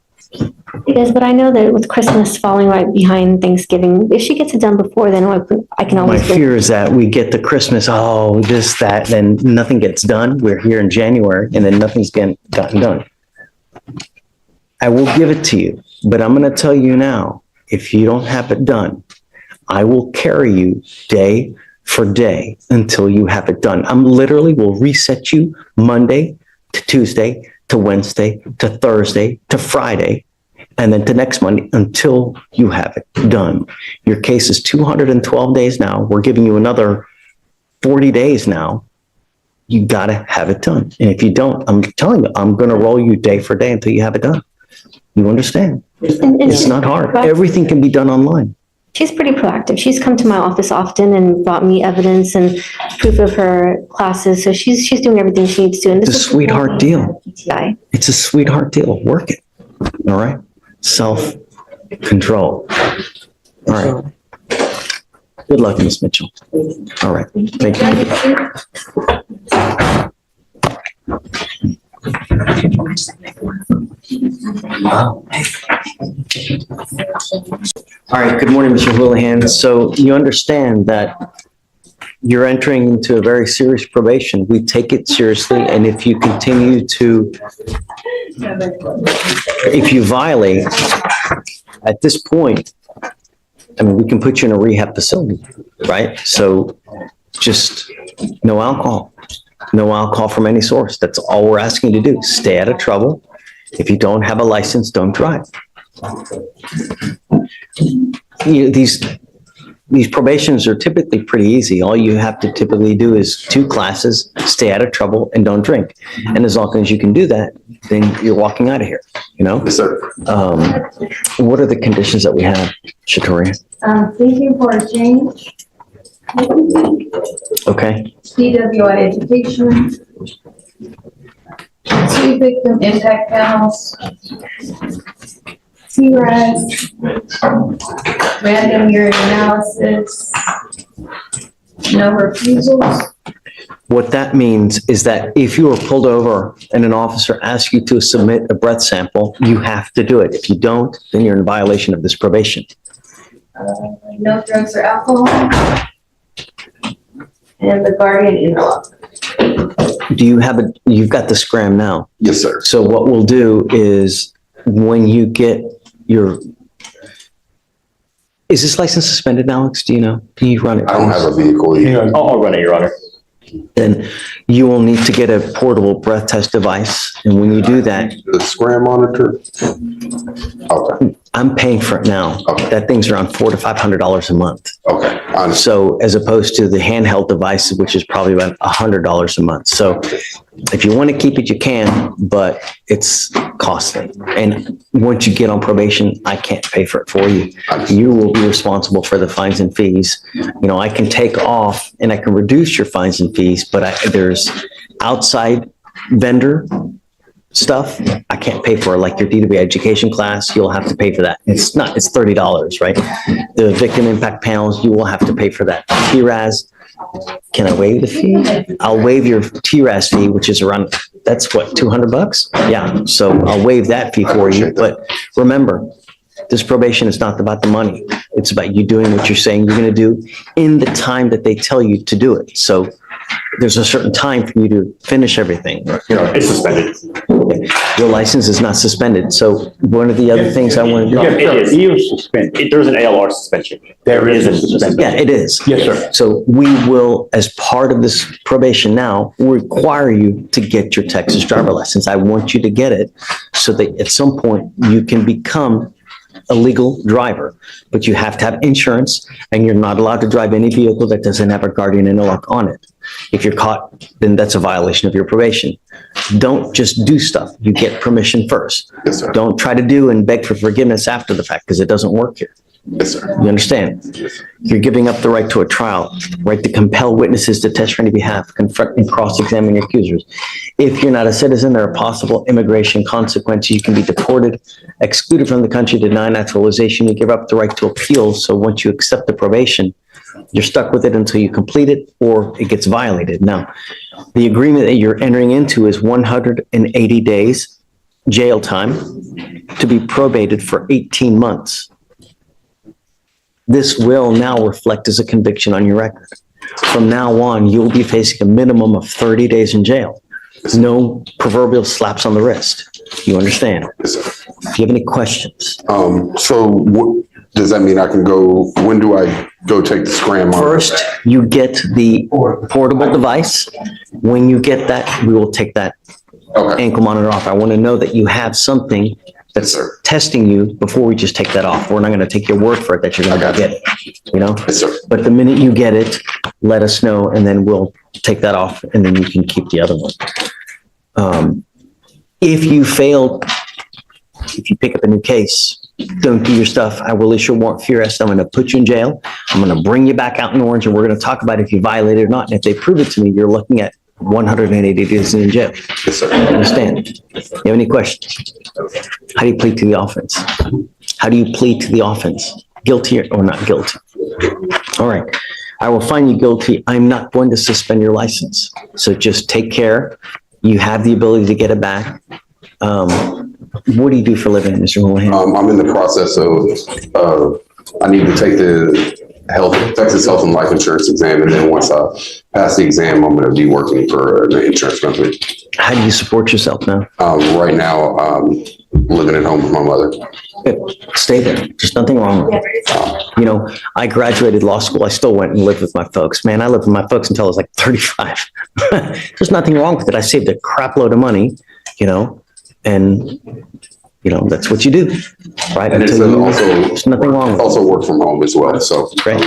Speaker 14: Yes, but I know that with Christmas falling right behind Thanksgiving, if she gets it done before, then I can
Speaker 2: My
Speaker 14: always.
Speaker 2: fear is that we get to Christmas, oh, this, that, then nothing gets done. We're here in January and then nothing's gotten done. I will give it to you, but I'm going to tell you now, if you don't have it done, I will carry you day for day until you have it done. I'm literally will reset you Monday to Tuesday to Wednesday to Thursday to Friday, and then to next Monday until you have it done. Your case is 212 days now. We're giving you another 40 days now. You got to have it done. And if you don't, I'm telling you, I'm going to roll you day for day until you have it done. You understand? It's not hard. Everything can be done online.
Speaker 14: She's pretty proactive. She's come to my office often and brought me evidence and proof of her classes. So she's doing everything she needs to. And
Speaker 2: It's a sweetheart deal.
Speaker 14: PTI.
Speaker 2: It's a sweetheart deal. Work it. All right? Self-control. All right. Good luck, Ms. Mitchell. All right. Thank you. All right. Good morning, Mr. Houlihan. So you understand that you're entering into a very serious probation. We take it seriously. And if you continue to, if you violate at this point, I mean, we can put you in a rehab facility, right? So just no alcohol from any source. That's all we're asking you to do. Stay out of trouble. If you don't have a license, don't drive. These probations are typically pretty easy. All you have to typically do is 2 classes, stay out of trouble, and don't drink. And as long as you can do that, then you're walking out of here, you know?
Speaker 11: Yes, sir.
Speaker 2: What are the conditions that we have, Shatori?
Speaker 5: Thinking for a change,
Speaker 2: Okay,
Speaker 5: DWI education, 2 victim impact panels, CRAS, random urine analysis, no refusals.
Speaker 2: what that means is that if you are pulled over and an officer asks you to submit a breath sample, you have to do it. If you don't, then you're in violation of this probation.
Speaker 5: No drugs or alcohol. And the guardian interlock.
Speaker 2: Do you have you've got the scram now?
Speaker 11: Yes, sir.
Speaker 2: So what we'll do is when you get is this license suspended, Alex? Do you know? Can you run it?
Speaker 11: I don't have a vehicle here.
Speaker 3: I'll run it, Your Honor.
Speaker 2: Then you will need to get a portable breath test device. And when you do that,
Speaker 11: The scram monitor? Okay,
Speaker 2: I'm paying for it now.
Speaker 11: Okay.
Speaker 2: That thing's around $400 to $500 a month.
Speaker 11: okay. I understand.
Speaker 2: So as opposed to the handheld device, which is probably about $100 a month. So if you want to keep it, you can, but it's costly. And once you get on probation, I can't pay for it for you. You will be responsible for the fines and fees. You know, I can take off and I can reduce your fines and fees, but there's outside vendor stuff I can't pay for, like your DWI education class, you'll have to pay for that. It's $30, right? The victim impact panels, you will have to pay for that. TRAS, can I waive the fee? I'll waive your TRAS fee, which is around, that's what, $200? Yeah, so I'll waive that fee for you. But remember, this probation is not about the money. It's about you doing what you're saying you're going to do in the time that they tell you to do it. So there's a certain time for you to finish everything.
Speaker 3: Your Honor, it's suspended.
Speaker 2: Your license is not suspended. So one of the other things I want to do.
Speaker 3: It is. There's an ALR suspension. There is a suspension.
Speaker 2: Yeah, it is.
Speaker 12: Yes, sir.
Speaker 2: So we will, as part of this probation now, require you to get your Texas driver license. I want you to get it so that at some point you can become a legal driver, but you have to have insurance and you're not allowed to drive any vehicle that doesn't have a guardian interlock on it. If you're caught, then that's a violation of your probation. Don't just do stuff. You get permission first.
Speaker 11: Yes, sir.
Speaker 2: Don't try to do and beg for forgiveness after the fact because it doesn't work here.
Speaker 11: Yes, sir.
Speaker 2: You understand? You're giving up the right to a trial, right to compel witnesses to testify on your behalf, confront and cross-examine your accusers. If you're not a citizen, there are possible immigration consequences. You can be deported, excluded from the country, denied naturalization. You give up the right to appeal. So once you accept the probation, you're stuck with it until you complete it or it gets violated. Now, the agreement that you're entering into is 180 days jail time to be probated for 18 months. This will now reflect as a conviction on your record. From now on, you'll be facing a minimum of 30 days in jail. No proverbial slaps on the wrist. You understand?
Speaker 11: Yes, sir.
Speaker 2: Do you have any questions?
Speaker 11: So what, does that mean I can go, when do I go take the scram monitor?
Speaker 2: First, you get the portable device. When you get that, we will take that
Speaker 11: Okay,
Speaker 2: ankle monitor off. I want to know that you have something that's
Speaker 11: sir.
Speaker 2: testing you before we just take that off. We're not going to take your word for it that you're going to
Speaker 11: I got
Speaker 2: get it, you know?
Speaker 11: Yes, sir.
Speaker 2: But the minute you get it, let us know and then we'll take that off and then you can keep the other one. If you fail, if you pick up a new case, don't do your stuff, I will issue a warrant for your arrest. I'm going to put you in jail. I'm going to bring you back out in Orange and we're going to talk about if you violated or not. And if they prove it to me, you're looking at 180 days in jail.
Speaker 11: Yes, sir.
Speaker 2: Understand? You have any questions? How do you plead to the offense? How do you plead to the offense? Guilty or not guilty? All right. I will find you guilty. I'm not going to suspend your license. So just take care. You have the ability to get it back. What do you do for a living, Mr. Houlihan?
Speaker 11: I'm in the process of, I need to take the Texas Health and Life Insurance exam. And then once I pass the exam, I'm going to be working for an insurance company.
Speaker 2: How do you support yourself now?
Speaker 11: Right now, living at home with my mother.
Speaker 2: Stay there. There's nothing wrong with it. You know, I graduated law school. I still went and lived with my folks. Man, I lived with my folks until I was like 35. There's nothing wrong with it. I saved a crap load of money, you know, and That's what you do, right?
Speaker 11: And it's
Speaker 2: Until you-
Speaker 11: also,
Speaker 2: There's nothing wrong with it.
Speaker 11: also work from home as well, so.
Speaker 2: Great.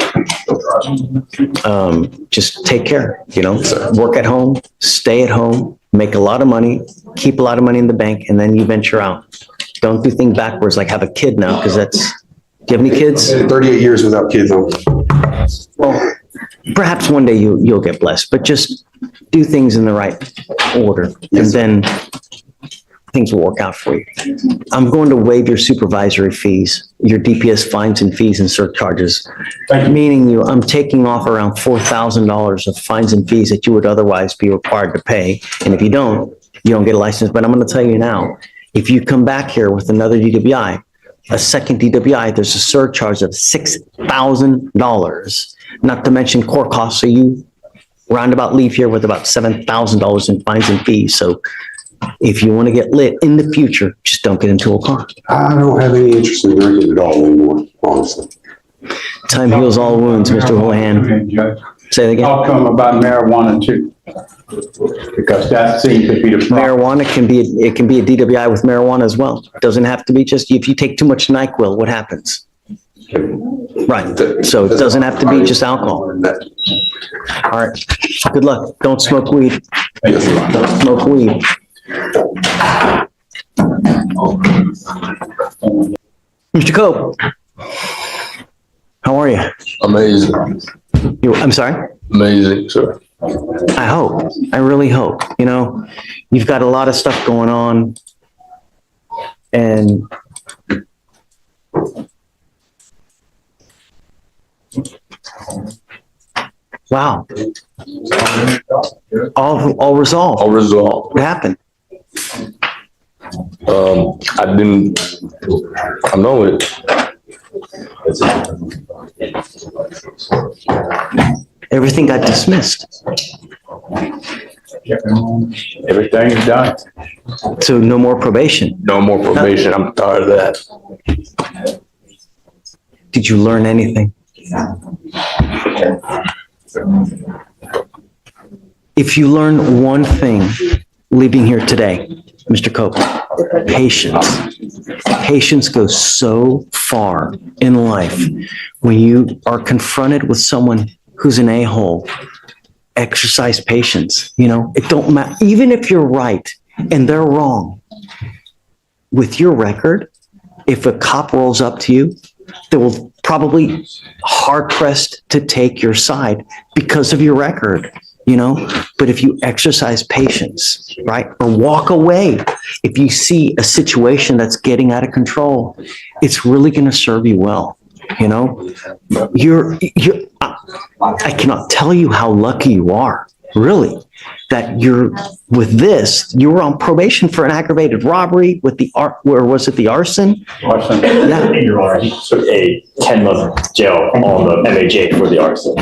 Speaker 2: Just take care, work at home, stay at home, make a lot of money, keep a lot of money in the bank, and then you venture out. Don't do things backwards, like have a kid now, because do you have any kids?
Speaker 11: 38 years without kids,
Speaker 2: Well, perhaps one day you'll get blessed, but just do things in the right order, and then things will work out for you. I'm going to waive your supervisory fees, your DPS fines and fees and surcharges, meaning I'm taking off around $4,000 of fines and fees that you would otherwise be required to pay. And if you don't get a license. But I'm going to tell you now, if you come back here with another DWI, a second DWI, there's a surcharge of $6,000, not to mention court costs. So you roundabout leave here with about $7,000 in fines and fees. So if you want to get lit in the future, just don't get into a car.
Speaker 11: I don't have any interest in drinking at all anymore, honestly.
Speaker 2: Time heals all wounds, Mr. Houlihan. Say it again.
Speaker 15: Talk to him about marijuana too, because that seems to be the problem.
Speaker 2: Marijuana can be a DWI with marijuana as well. It doesn't have to be just, if you take too much NyQuil, what happens? Right. So it doesn't have to be just alcohol. All right. Good luck. Don't smoke weed. Don't smoke weed. Mr. Cope, how are you?
Speaker 16: Amazing.
Speaker 2: I'm sorry?
Speaker 16: Amazing, sir.
Speaker 2: I hope. I really hope. You've got a lot of stuff going on, and wow. All resolved.
Speaker 16: All resolved.
Speaker 2: What happened?
Speaker 16: I know it.
Speaker 2: Everything got dismissed.
Speaker 15: Everything's done.
Speaker 2: So no more probation.
Speaker 16: No more probation. I'm tired of that.
Speaker 2: Did you learn anything? If you learn one thing leaving here today, Mr. Cope, patience. Patience goes so far in life. When you are confronted with someone who's an a-hole, exercise patience. It don't matter. Even if you're right and they're wrong, with your record, if a cop rolls up to you, they will probably hard pressed to take your side because of your record. But if you exercise patience, right, or walk away, if you see a situation that's getting out of control, it's really going to serve you well. I cannot tell you how lucky you are, really, that you're with this. You were on probation for an aggravated robbery with where was it, the arson?
Speaker 3: Arson.
Speaker 2: Yeah.
Speaker 3: Your Honor, he took a 10-month jail on the MAJ for the arson.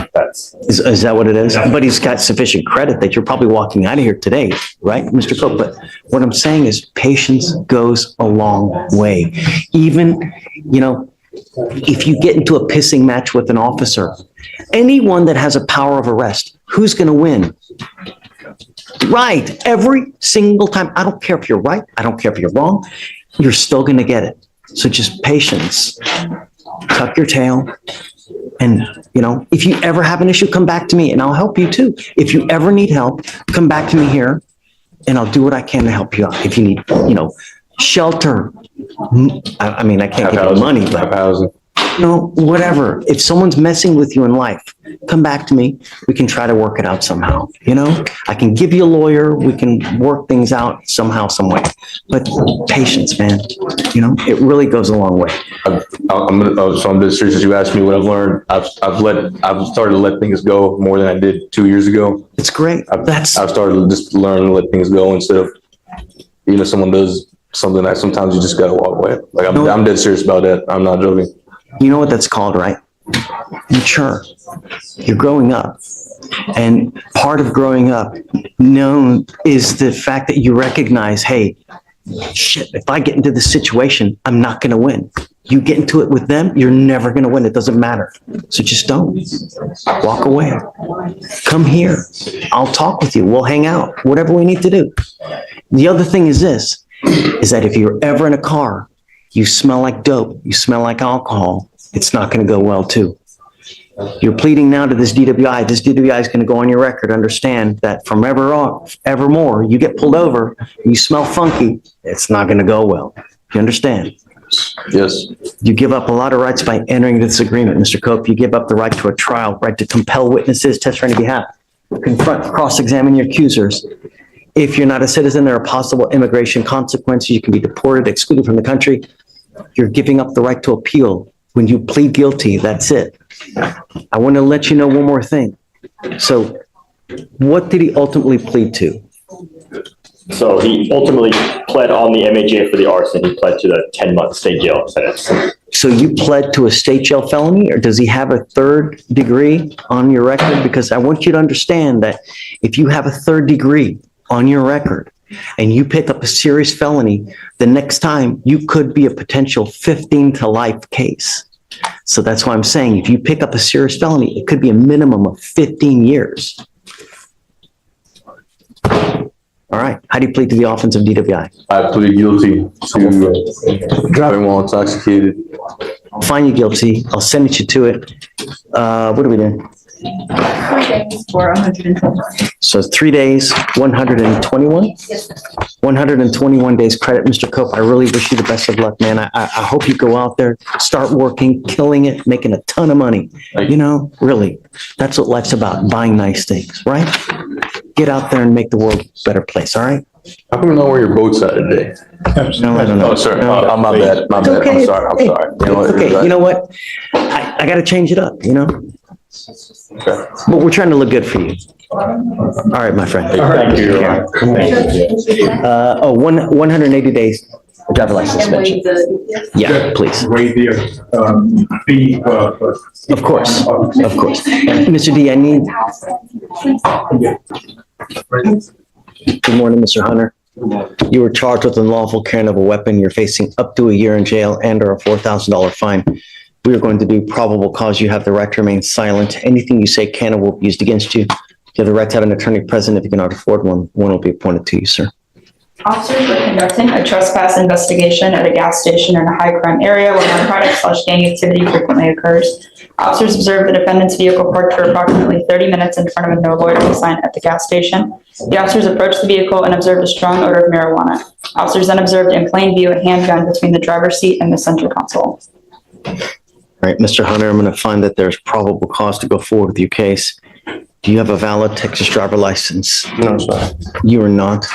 Speaker 2: Is that what it is? But he's got sufficient credit that you're probably walking out of here today, right, Mr. Cope? But what I'm saying is patience goes a long way. Even, if you get into a pissing match with an officer, anyone that has a power of arrest, who's going to win? Right. Every single time. I don't care if you're right. I don't care if you're wrong. You're still going to get it. So just patience. Tuck your tail. And, if you ever have an issue, come back to me and I'll help you too. If you ever need help, come back to me here and I'll do what I can to help you out. If you need, shelter. I can't give you money, but whatever. If someone's messing with you in life, come back to me. We can try to work it out somehow. I can give you a lawyer. We can work things out somehow, some way. But patience, man. It really goes a long way.
Speaker 16: I'm just serious. You asked me what I've learned. I've started to let things go more than I did 2 years ago.
Speaker 2: It's great.
Speaker 16: I've started to just learn to let things go instead of, someone does something that sometimes you just gotta walk away. Like I'm dead serious about that. I'm not joking.
Speaker 2: You know what that's called, right? Mature. You're growing up. And part of growing up is the fact that you recognize, hey, shit, if I get into this situation, I'm not going to win. You get into it with them, you're never going to win. It doesn't matter. So just don't. Walk away. Come here. I'll talk with you. We'll hang out. Whatever we need to do. The other thing is this. is that if you're ever in a car, you smell like dope, you smell like alcohol, it's not going to go well too. You're pleading now to this DWI. This DWI is going to go on your record. Understand that from evermore, you get pulled over, you smell funky, it's not going to go well. You understand?
Speaker 16: Yes.
Speaker 2: You give up a lot of rights by entering this agreement, Mr. Cope. You give up the right to a trial, right to compel witnesses, test on your behalf, confront, cross-examine your accusers. If you're not a citizen, there are possible immigration consequences. You can be deported, excluded from the country. You're giving up the right to appeal. When you plead guilty, that's it. I want to let you know one more thing. So what did he ultimately plead to?
Speaker 3: So he ultimately pled on the MAJ for the arson. He pled to the 10-month state jail sentence.
Speaker 2: So you pled to a state jail felony, or does he have a third degree on your record? Because I want you to understand that if you have a third degree on your record and you pick up a serious felony, the next time you could be a potential 15 to life case. So that's why I'm saying if you pick up a serious felony, it could be a minimum of 15 years. All right. How do you plead to the offense of DWI?
Speaker 16: I plead guilty to driving while intoxicated.
Speaker 2: I'll find you guilty. I'll send you to it. What are we doing?
Speaker 8: 3 days for 120.
Speaker 2: So 3 days, 121? 121 days credit, Mr. Cope. I really wish you the best of luck, man. I hope you go out there, start working, killing it, making a ton of money. You know, really, that's what life's about, buying nice things, right? Get out there and make the world a better place, all right?
Speaker 16: How come you know where your boat's at today?
Speaker 2: No, I don't know.
Speaker 16: Oh, sir, I'm my bad, my
Speaker 2: It's
Speaker 16: bad.
Speaker 2: okay.
Speaker 16: I'm sorry, I'm
Speaker 2: Hey,
Speaker 16: sorry. You know what?
Speaker 2: Okay, you know what? I got to change it up, you know?
Speaker 16: Okay.
Speaker 2: But we're trying to look good for you. All right, my friend.
Speaker 12: Thank you.
Speaker 2: 180 days driver license suspension. Yeah, please.
Speaker 15: Waive the, fee,
Speaker 2: Of course, of course. Mr. D, I need. Good morning, Mr. Hunter. You were charged with unlawful carrying of a weapon. You're facing up to a year in jail and or a $4,000 fine. We are going to do probable cause. You have the right to remain silent. Anything you say can or will be used against you. You have the right to have an attorney present. If you cannot afford one, one will be appointed to you, sir.
Speaker 8: Officers were conducting a trespass investigation at a gas station in a high crime area where narcotic/gang activity frequently occurs. Officers observed the defendant's vehicle parked for approximately 30 minutes in front of a no loitering sign at the gas station. The officers approached the vehicle and observed a strong odor of marijuana. Officers then observed in plain view a handgun between the driver's seat and the center console.
Speaker 2: All right, Mr. Hunter, I'm going to find that there's probable cause to go forward with your case. Do you have a valid Texas driver license?
Speaker 16: No, sir.
Speaker 2: You are not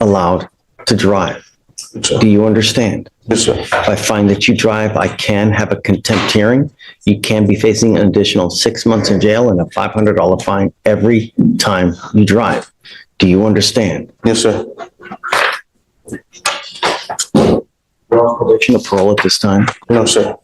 Speaker 2: allowed to drive. Do you understand?
Speaker 16: Yes, sir.
Speaker 2: If I find that you drive, I can have a contempt hearing. You can be facing an additional 6 months in jail and a $500 fine every time you drive. Do you understand?
Speaker 16: Yes, sir.
Speaker 2: You're on probation or parole at this time?
Speaker 16: No, sir.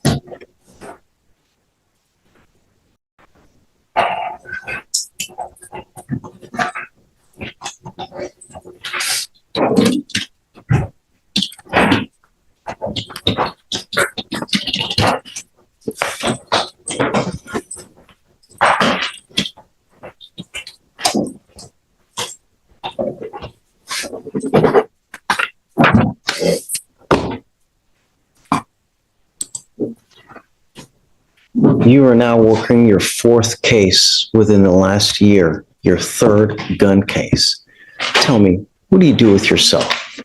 Speaker 2: You are now working your fourth case within the last year, your third gun case. Tell me, what do you do with yourself?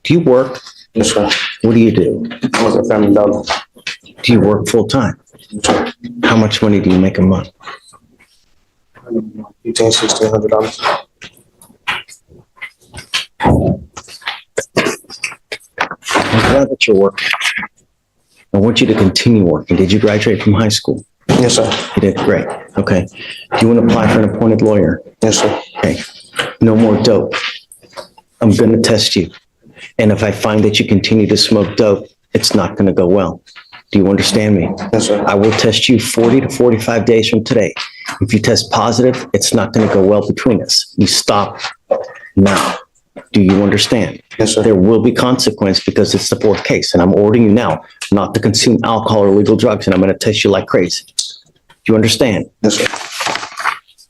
Speaker 2: Do you work?
Speaker 16: Yes, sir.
Speaker 2: What do you do?
Speaker 16: I was a family dollar.
Speaker 2: Do you work full time? How much money do you make a month?
Speaker 16: $1,600.
Speaker 2: I'm glad that you're working. I want you to continue working. Did you graduate from high school?
Speaker 16: Yes, sir.
Speaker 2: You did, great. Okay. Do you want to apply for an appointed lawyer?
Speaker 16: Yes, sir.
Speaker 2: Okay. No more dope. I'm going to test you. And if I find that you continue to smoke dope, it's not going to go well. Do you understand me?
Speaker 16: Yes, sir.
Speaker 2: I will test you 40 to 45 days from today. If you test positive, it's not going to go well between us. You stop now. Do you understand?
Speaker 16: Yes, sir.
Speaker 2: There will be consequence because it's the fourth case, and I'm ordering you now not to consume alcohol or illegal drugs, and I'm going to test you like crazy. Do you understand?
Speaker 16: Yes, sir.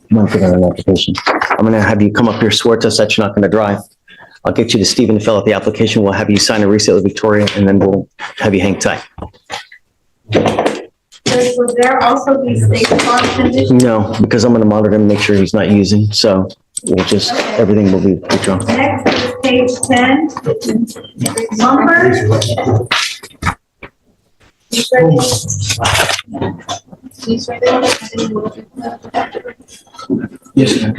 Speaker 2: I'm going to put on an application. I'm going to have you come up here, swear to us that you're not going to drive. I'll get you to Stephen to fill out the application. We'll have you sign a reset with Victoria, and then we'll have you hang tight.
Speaker 5: Will there also be state farm conditions?
Speaker 2: No, because I'm gonna monitor him and make sure he's not using, so we'll just, everything will be withdrawn.
Speaker 5: Next is page 10. Mumford.
Speaker 2: Yes, ma'am.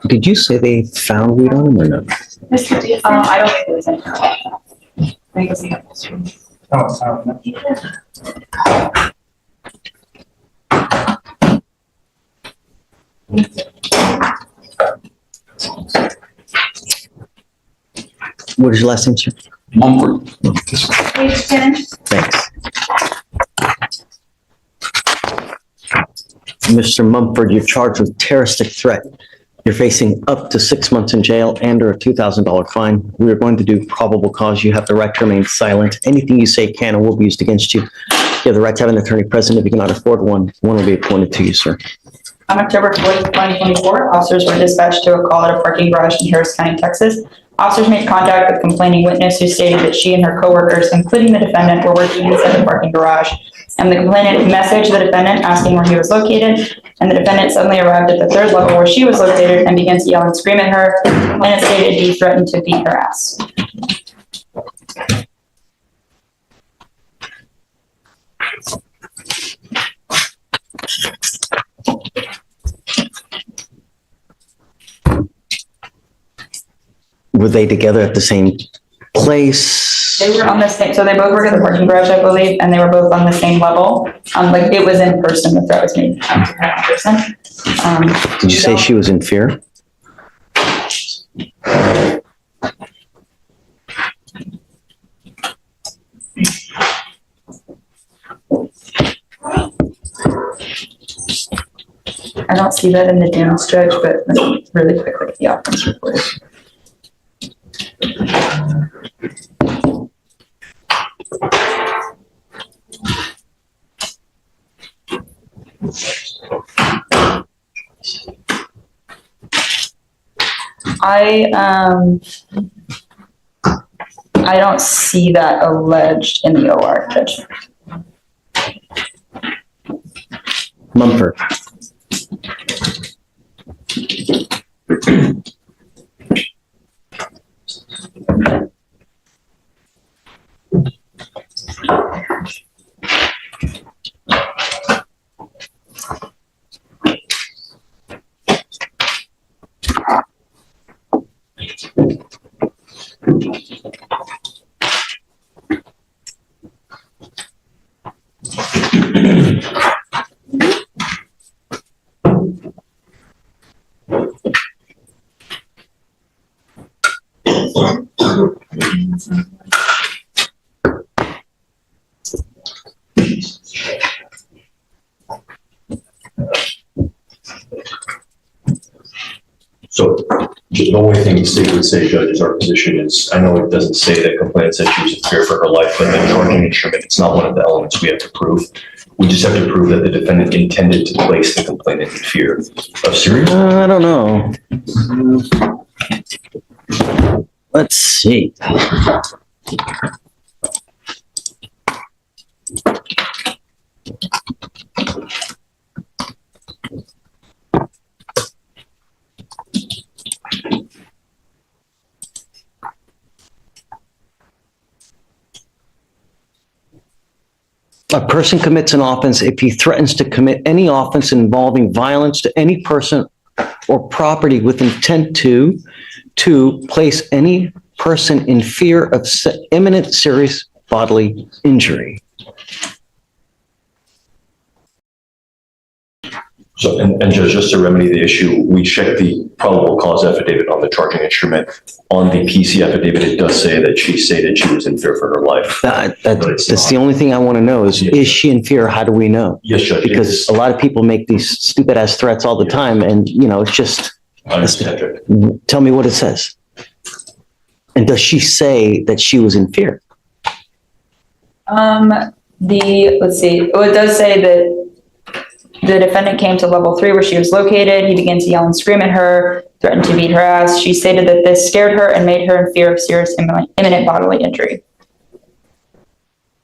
Speaker 2: Did you say they found weed on him or no?
Speaker 8: I don't think it was in. I think it's in.
Speaker 2: What is your last name, sir?
Speaker 15: Mumford.
Speaker 5: Page 10.
Speaker 2: Thanks. Mr. Mumford, you're charged with terroristic threat. You're facing up to 6 months in jail and or a $2,000 fine. We are going to do probable cause. You have the right to remain silent. Anything you say can or will be used against you. You have the right to have an attorney present. If you cannot afford one, one will be appointed to you, sir.
Speaker 8: On October 4th, 2024, officers were dispatched to a call at a parking garage in Harris County, Texas. Officers made contact with complaining witness who stated that she and her coworkers, including the defendant, were working inside the parking garage. And the complainant messaged the defendant asking where he was located. And the defendant suddenly arrived at the third level where she was located and began to yell and scream at her. The complainant stated he threatened to beat her ass.
Speaker 2: Were they together at the same place?
Speaker 8: They were on the same, so they both work at the parking garage, I believe, and they were both on the same level. Like it was in person, the threat was made in person.
Speaker 2: Did you say she was in fear?
Speaker 8: I don't see that in the down stretch, but let me really quickly the offense report. I don't see that alleged in the OR, Judge.
Speaker 2: Mumford.
Speaker 12: So the only thing the state would say, Judge, is our position is, I know it doesn't say that complainant said she was in fear for her life, but the charging instrument, it's not one of the elements we have to prove. We just have to prove that the defendant intended to place the complainant in fear of serious.
Speaker 2: I don't know. Let's see. A person commits an offense if he threatens to commit any offense involving violence to any person or property with intent to place any person in fear of imminent serious bodily injury.
Speaker 12: So, and Judge, just to remedy the issue, we checked the probable cause affidavit on the charging instrument. On the PC affidavit, it does say that she stated she was in fear for her life.
Speaker 2: That's the only thing I want to know is she in fear? How do we know?
Speaker 12: Yes, Judge.
Speaker 2: Because a lot of people make these stupid ass threats all the time and, you know, it's just, tell me what it says. And does she say that she was in fear?
Speaker 8: Let's see. Oh, it does say that The defendant came to level 3 where she was located. He began to yell and scream at her, threatened to beat her ass. She stated that this scared her and made her in fear of serious imminent bodily injury.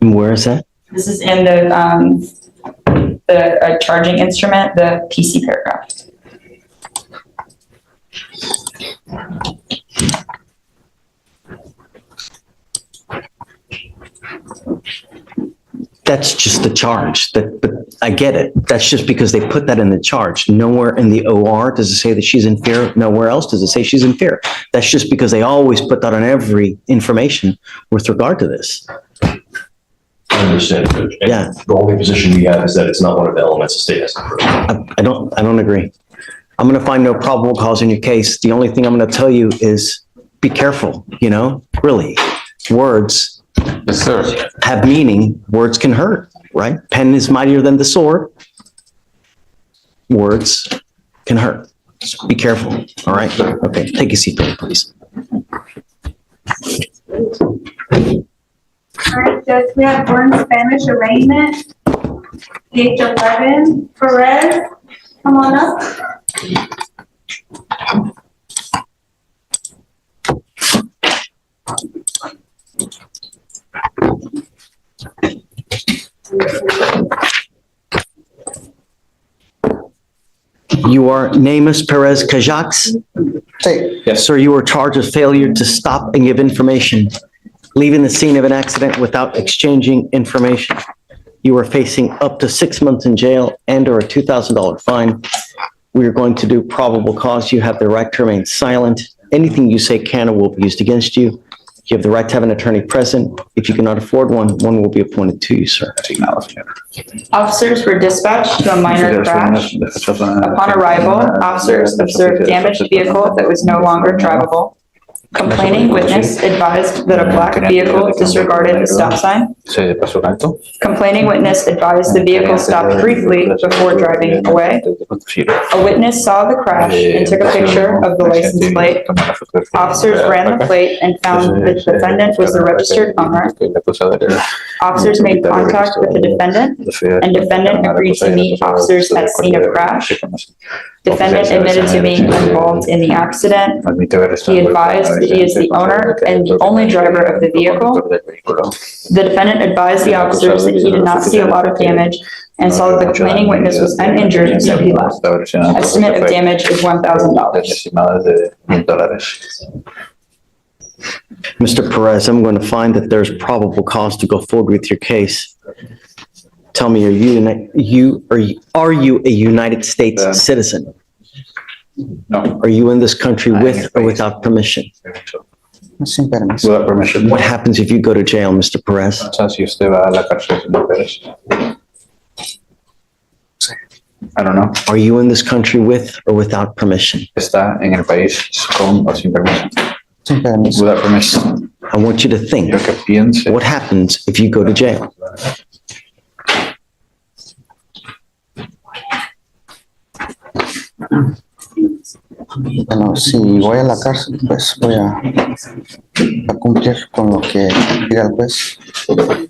Speaker 2: And where is that?
Speaker 8: This is in the charging instrument, the PC paragraph.
Speaker 2: That's just the charge. But I get it. That's just because they put that in the charge. Nowhere in the OR does it say that she's in fear. Nowhere else does it say she's in fear. That's just because they always put that on every information with regard to this.
Speaker 12: I understand, Judge. And
Speaker 2: Yeah.
Speaker 12: the only position we have is that it's not one of the elements the state has to prove.
Speaker 2: I don't agree. I'm going to find no probable cause in your case. The only thing I'm going to tell you is be careful, really. Words
Speaker 11: Yes, sir.
Speaker 2: have meaning. Words can hurt, right? Pen is mightier than the sword. Words can hurt. Just be careful, all right? Okay, take a seat, please.
Speaker 5: All right, Judge, we have one Spanish arraignment, page 11, Perez, come on up.
Speaker 2: You are Namus Perez Cajax?
Speaker 15: Yes.
Speaker 2: Sir, you are charged with failure to stop and give information, leaving the scene of an accident without exchanging information. You are facing up to 6 months in jail and/or a $2,000 fine. We are going to do probable cause. You have the right to remain silent. Anything you say can or will be used against you. You have the right to have an attorney present. If you cannot afford one, one will be appointed to you, sir.
Speaker 8: Officers were dispatched to a minor crash. Upon arrival, officers observed damaged vehicle that was no longer drivable. Complaining witness advised that a black vehicle disregarded the stop sign. Complaining witness advised the vehicle stopped briefly before driving away. A witness saw the crash and took a picture of the license plate. Officers ran the plate and found the defendant was the registered owner. Officers made contact with the defendant, and defendant agreed to meet officers at scene of crash. Defendant admitted to being involved in the accident. He advised that he is the owner and the only driver of the vehicle. The defendant advised the officers that he did not see a lot of damage and saw that the complaining witness was uninjured, so he left. Estimate of damage is $1,000.
Speaker 2: Mr. Perez, I'm going to find that there's probable cause to go forward with your case. Tell me, are you a United States citizen?
Speaker 15: No.
Speaker 2: Are you in this country with or without permission?
Speaker 15: Without permission.
Speaker 2: What happens if you go to jail, Mr. Perez?
Speaker 15: I don't know.
Speaker 2: Are you in this country with or without permission?
Speaker 15: Está en el país con o sin permiso. Without permission.
Speaker 2: I want you to think,
Speaker 15: Lo que piense.
Speaker 2: what happens if you go to jail?
Speaker 17: Bueno, si voy a la cárcel, pues voy a cumplir con lo que diga el juez.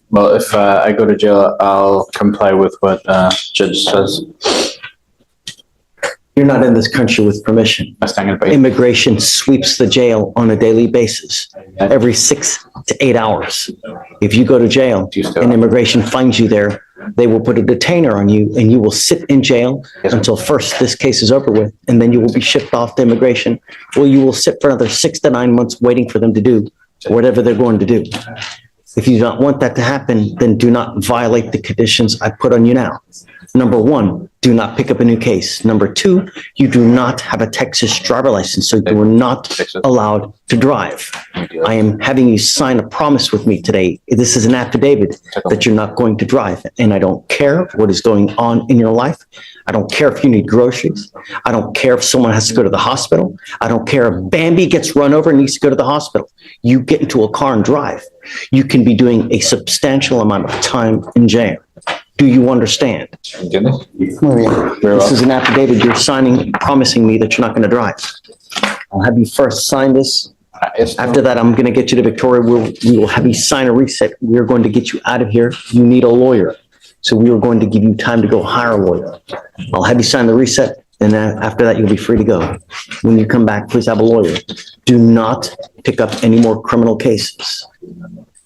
Speaker 15: Well, if I go to jail, I'll comply with what judge says.
Speaker 2: You're not in this country with permission.
Speaker 15: Está en el país.
Speaker 2: Immigration sweeps the jail on a daily basis, every 6 to 8 hours. If you go to jail and immigration finds you there, they will put a detainer on you and you will sit in jail until first this case is over with, and then you will be shipped off to immigration, or you will sit for another 6 to 9 months waiting for them to do whatever they're going to do. If you don't want that to happen, then do not violate the conditions I put on you now. Number 1, do not pick up a new case. Number 2, you do not have a Texas driver license, so you are not allowed to drive. I am having you sign a promise with me today. This is an affidavit that you're not going to drive, and I don't care what is going on in your life. I don't care if you need groceries. I don't care if someone has to go to the hospital. I don't care if Bambi gets run over and needs to go to the hospital. You get into a car and drive. You can be doing a substantial amount of time in jail. Do you understand? This is an affidavit you're signing, promising me that you're not going to drive. I'll have you first sign this. After that, I'm going to get you to Victoria. We will have you sign a reset. We're going to get you out of here. You need a lawyer. So we are going to give you time to go hire a lawyer. I'll have you sign the reset, and then after that, you'll be free to go. When you come back, please have a lawyer. Do not pick up any more criminal cases.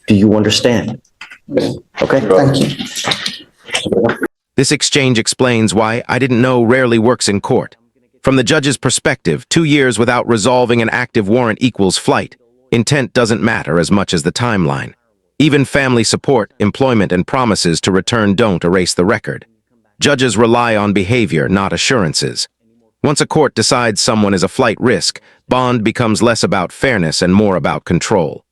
Speaker 2: Do you understand? Okay?
Speaker 17: Thank you.
Speaker 1: This exchange explains why I didn't know rarely works in court. From the judge's perspective, 2 years without resolving an active warrant equals flight. Intent doesn't matter as much as the timeline. Even family support, employment, and promises to return don't erase the record. Judges rely on behavior, not assurances. Once a court decides someone is a flight risk, bond becomes less about fairness and more about control.